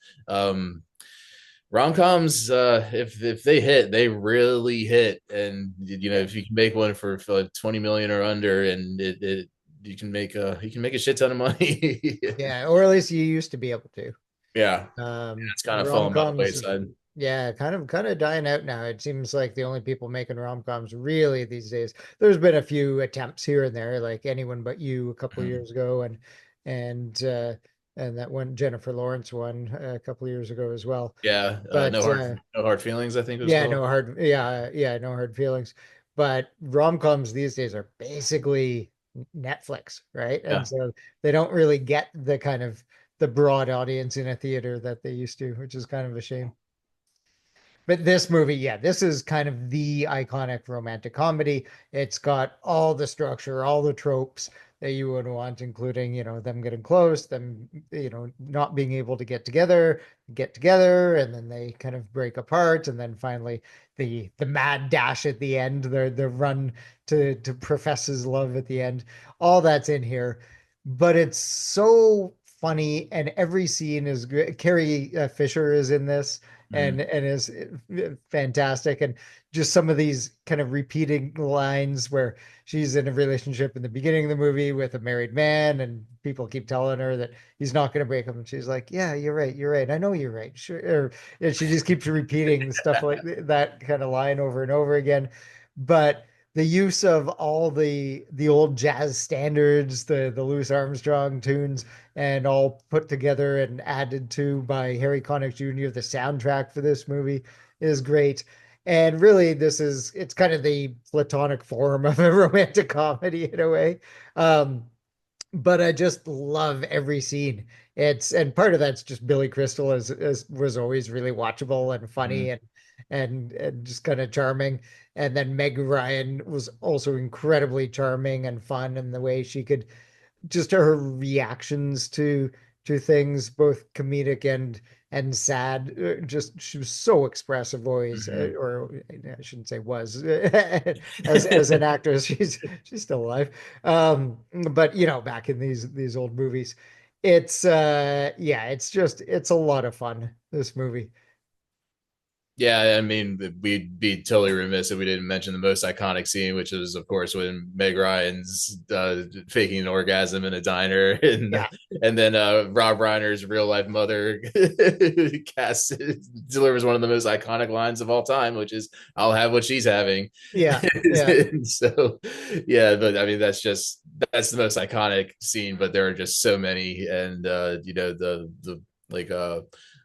Rom-coms, if they hit, they really hit. And if you can make one for 20 million or under, and it you can make a shit ton of money. Yeah, or at least you used to be able to. Yeah, it's kind of fallen by the Rom-coms, wayside. yeah, kind of dying out now. It seems like the only people making rom-coms really these days. There's been a few attempts here and there, like Anyone But You a couple of years ago, and uh, and that one Jennifer Lawrence one a couple of years ago as well. Yeah, But no hard feelings, I think it was yeah, called. no hard feelings. But rom-coms these days are basically Netflix, right? Yeah. And so they don't really get the kind of the broad audience in a theater that they used to, which is kind of a shame. But this movie, yeah, this is kind of the iconic romantic comedy. It's got all the structure, all the tropes that you would want, including, them getting close, them, not being able to get together, and then they kind of break apart, and then finally the mad dash at the end, the run to profess his love at the end. All that's in here, but it's so funny, and every scene is great. Carrie Fisher is in this Mhm. and is fantastic. And just some of these kind of repeating lines where she's in a relationship in the beginning of the movie with a married man, and people keep telling her that he's not going to break up, and she's like, "Yeah, you're right. I know you're right." Sure. And she just keeps repeating stuff like that kind of line over and over again. But the use of all the old jazz standards, the Louis Armstrong tunes, and all put together and added to by Harry Connick Jr. The soundtrack for this movie is great. And really, it's kind of the platonic form of a romantic comedy in a way. Um, but I just love every scene. And part of that's just Billy Crystal as was always really watchable and funny Mhm. and just kind of charming. And then Meg Ryan was also incredibly charming and fun, and the way she could just her reactions to things, both comedic and sad. Just she was so expressive always, Mhm. or I shouldn't say was as an actress. She's still alive, but back in these old movies, it's yeah, it's a lot of fun. This movie, Yeah, I mean, we'd be totally remiss if we didn't mention the most iconic scene, which is, of course, when Meg Ryan's faking an orgasm in a diner, yeah, and then Rob Reiner's real life mother casts delivers one of the most iconic lines of all time, which is "I'll have what she's having." yeah, yeah. So, yeah, but I mean, that's the most iconic scene, but there are just so many, and the like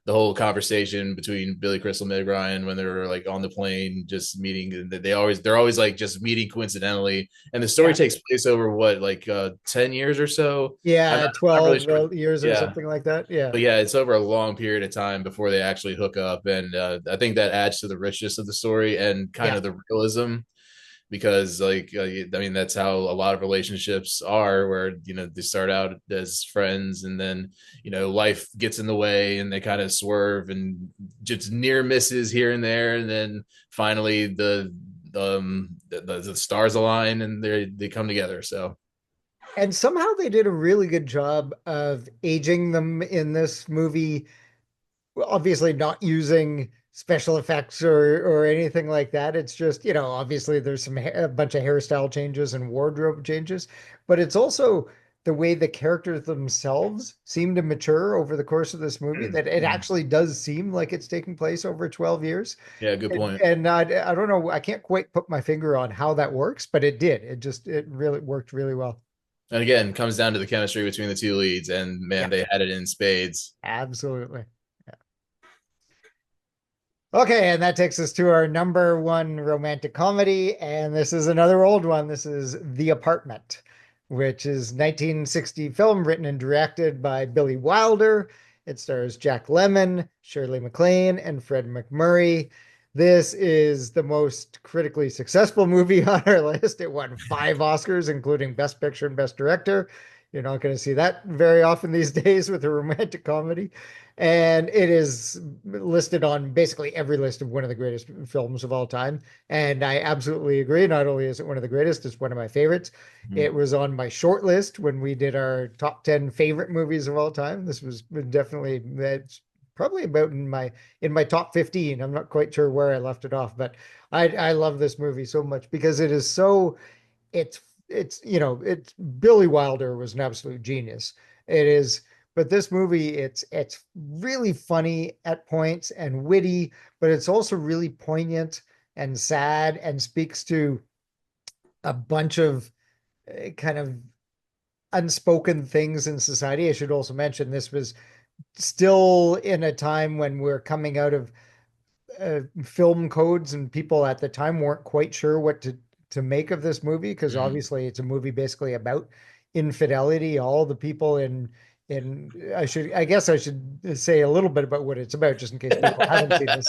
the whole conversation between Billy Crystal and Meg Ryan when they were like on the plane, just meeting. They're always like just meeting coincidentally, and the story Yeah. takes place over what, like 10 years or so. I'm Yeah, not really 12 sure. years or Yeah, something like that. Yeah. but yeah, it's over a long period of time before they actually hook up, and I think that adds to the richness of the story and kind Yeah. of the realism, because like I mean that's how a lot of relationships are, where they start out as friends, and then life gets in the way and they kind of swerve and just near misses here and there, and then finally the stars align and they come together. So And somehow they did a really good job of aging them in this movie, obviously not using special effects or anything like that. It's just, obviously there's a bunch of hairstyle changes and wardrobe changes, but it's also the way the characters themselves seem to mature over the course of this movie, that it Mhm. actually does seem like it's taking place over 12 years. Yeah, good And, point. and I don't know, I can't quite put my finger on how that works, but it did. It really worked really well. And again, comes down to the chemistry between the two leads, and man, Yeah, they had it in spades. absolutely. Okay, and that takes us to our number one romantic comedy, and this is another old one. This is The Apartment, which is 1960 film written and directed by Billy Wilder. It stars Jack Lemmon, Shirley MacLaine, and Fred MacMurray. This is the most critically successful movie on our list. It won 5 Oscars, including Best Picture and Best Director. You're not going to see that very often these days with a romantic comedy. And it is listed on basically every list of one of the greatest films of all time. And I absolutely agree. Not only is it one of the greatest, it's one of my favorites. Mhm. It was on my short list when we did our top 10 favorite movies of all time. This was definitely, it's probably about in my top 15. I'm not quite sure where I left it off, but I love this movie so much because it is so it's it's Billy Wilder was an absolute genius. It is, but this movie, it's really funny at points and witty, but it's also really poignant and sad and speaks to a bunch of kind of unspoken things in society. I should also mention this was still in a time when we're coming out of film codes, and people at the time weren't quite sure what to make of this movie, because Mhm. obviously it's a movie basically about infidelity. All the people in I guess I should say a little bit about what it's about, just in case people haven't seen this,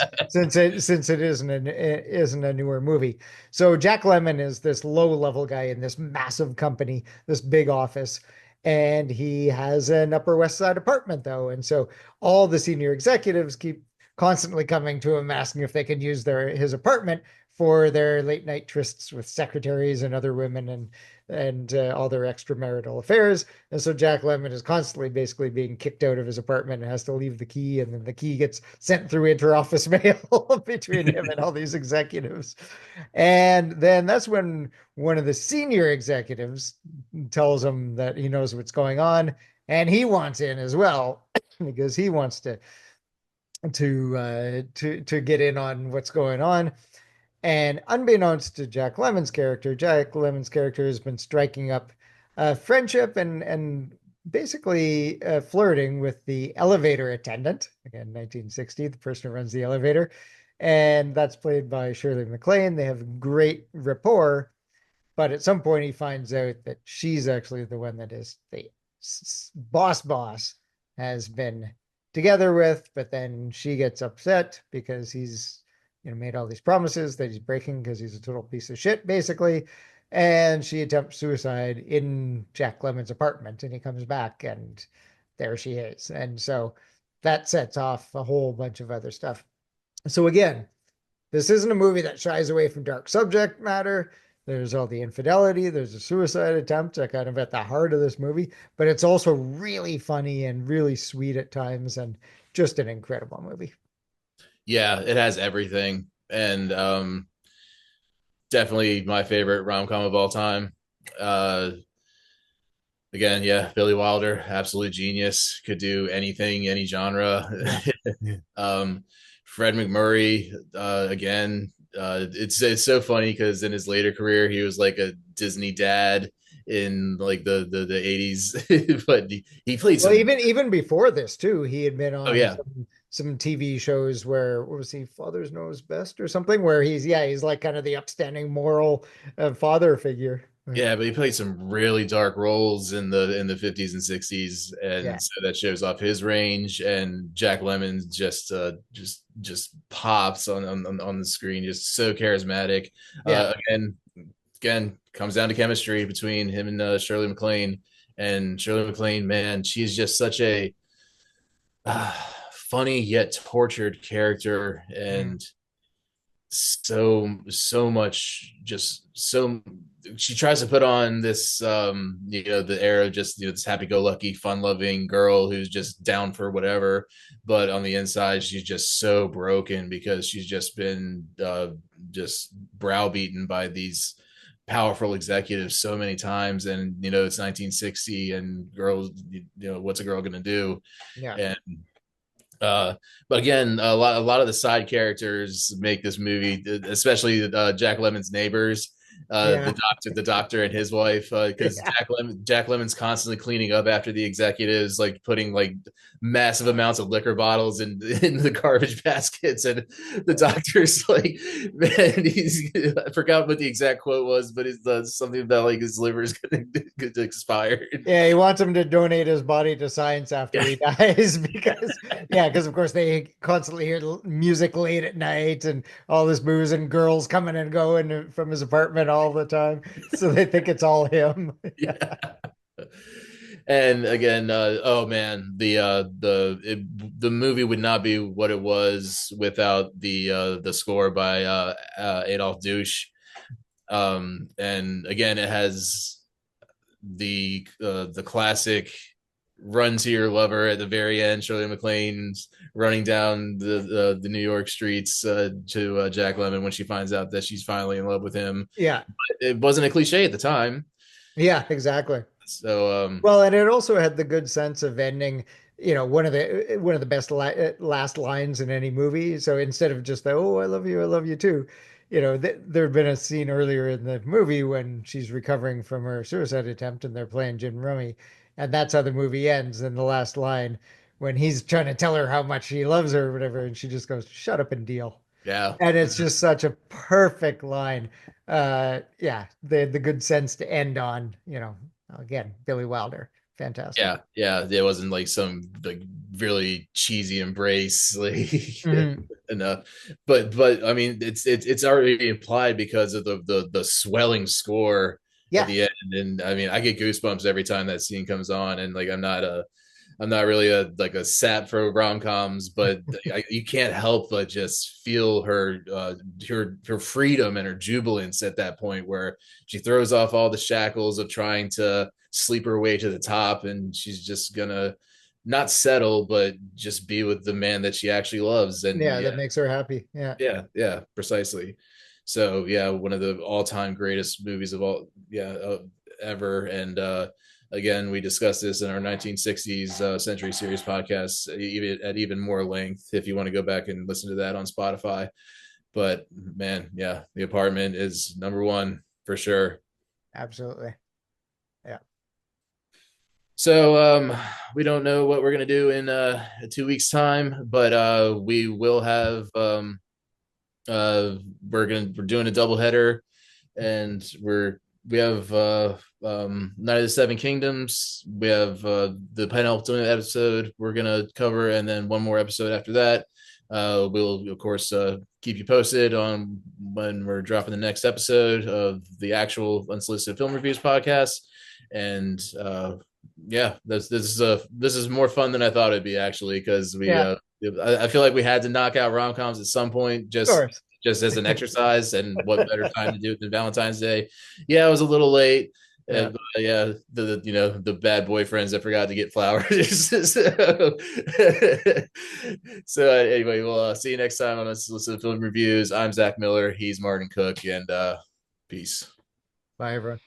since it isn't a newer movie. So Jack Lemmon is this low level guy in this massive company, this big office, and he has an Upper West Side apartment though, and so all the senior executives keep constantly coming to him asking if they can use his apartment for their late night trysts with secretaries and other women, and all their extramarital affairs. And so Jack Lemmon is constantly basically being kicked out of his apartment and has to leave the key, and then the key gets sent through inter-office mail between him and all these executives. And then that's when one of the senior executives tells him that he knows what's going on, and he wants in as well because he wants to get in on what's going on. And unbeknownst to Jack Lemmon's character has been striking up friendship and basically flirting with the elevator attendant. Again, 1960, the person who runs the elevator. And that's played by Shirley MacLaine. They have great rapport, but at some point he finds out that she's actually the one that is the boss has been together with, but then she gets upset because he's made all these promises that he's breaking because he's a total piece of shit basically, and she attempts suicide in Jack Lemmon's apartment, and he comes back and there she is. And so that sets off a whole bunch of other stuff. So again, this isn't a movie that shies away from dark subject matter. There's all the infidelity, there's a suicide attempt kind of at the heart of this movie, but it's also really funny and really sweet at times, and just an incredible movie. Yeah, it has everything, and definitely my favorite rom com of all time. Uh, Again, yeah, Billy Wilder, absolute genius, could do anything, any genre. Yeah. um, Fred MacMurray, again, it's so funny because in his later career he was like a Disney dad in like the 80s, but he played Well, some. even before this too, he had been Oh on yeah, some TV shows where, what was he, Fathers Knows Best or something, where he's like kind of the upstanding moral father figure. yeah, but he played some really dark roles in the 50s and 60s, Yeah. and so that shows off his range. And Jack Lemmon just pops on the screen, just so charismatic. Yeah. Again, comes down to chemistry between him and Shirley MacLaine. And Shirley MacLaine, man, she's just such a uh, funny yet tortured character, Mm. and so much, just so. she tries to put on this the air of just this happy-go-lucky fun-loving girl who's just down for whatever, but on the inside she's just so broken because she's just been just browbeaten by these powerful executives so many times. And it's 1960 and girls, what's a girl gonna do? Yeah. And uh, but again, a lot of the side characters make this movie, especially Jack Lemon's neighbors, Yeah. the doctor and his wife, because Yeah. Jack Lemon's constantly cleaning up after the executives, like putting like massive amounts of liquor bottles in the garbage baskets, and the doctor's like, man, I forgot what the exact quote was, but it's something about like his liver is gonna expire. Yeah, he wants him to donate his body to science after Yeah, he dies because, yeah, because of course they constantly hear music late at night and all this booze and girls coming and going from his apartment all the time. So they think it's all him. yeah. And again, oh man, the movie would not be what it was without the score by Adolf Douche. And again, it has the classic run to your lover at the very end. Shirley MacLaine's running down the New York streets to Jack Lemmon when she finds out that she's finally in love with him. Yeah. It wasn't a cliche at the time, Yeah, exactly. so Well, and it also had the good sense of ending, one of the best last lines in any movie. So instead of just the "Oh, I love you too," there'd been a scene earlier in the movie when she's recovering from her suicide attempt and they're playing gin rummy, and that's how the movie ends. And the last line, when he's trying to tell her how much he loves her or whatever, and she just goes, "Shut up and deal." yeah. And it's just such a perfect line. Yeah, the good sense to end on, again, Billy Wilder. Fantastic. Yeah, it wasn't like some like really cheesy embrace, like Hmm. enough. But I mean, it's already implied because of the swelling score at Yeah. the end, and I mean, I get goosebumps every time that scene comes on. And like, I'm not really a sap for rom-coms, but you can't help but just feel her freedom and her jubilance at that point where she throws off all the shackles of trying to sleep her way to the top, and she's just gonna not settle but just be with the man that she actually loves. And Yeah, yeah, that makes her happy. Yeah. yeah, precisely. So yeah, one of the all-time greatest movies of all, yeah, ever. And again, we discussed this in our 1960s Century Series podcast, even at even more length if you want to go back and listen to that on Spotify. But man, yeah, The Apartment is number one for sure. Absolutely. Yeah. So we don't know what we're gonna do in 2 weeks time, but we will have uh we're doing a double header, and we have Night of the Seven Kingdoms. We have the penultimate episode we're gonna cover, and then one more episode after that. We'll of course keep you posted on when we're dropping the next episode of the actual Unsolicited Film Reviews podcast. And yeah, this is more fun than I thought it'd be, actually, because Yeah. I feel like we had to knock out rom-coms at some point, Of course. just as an exercise. And what better time to do it than Valentine's Day? Yeah, it was a little late. Yeah. Yeah, the bad boyfriends that forgot to get flowers. So anyway, we'll see you next time on Unsolicited Film Reviews. I'm Zach Miller. He's Martin Cook, and peace. Bye, everyone.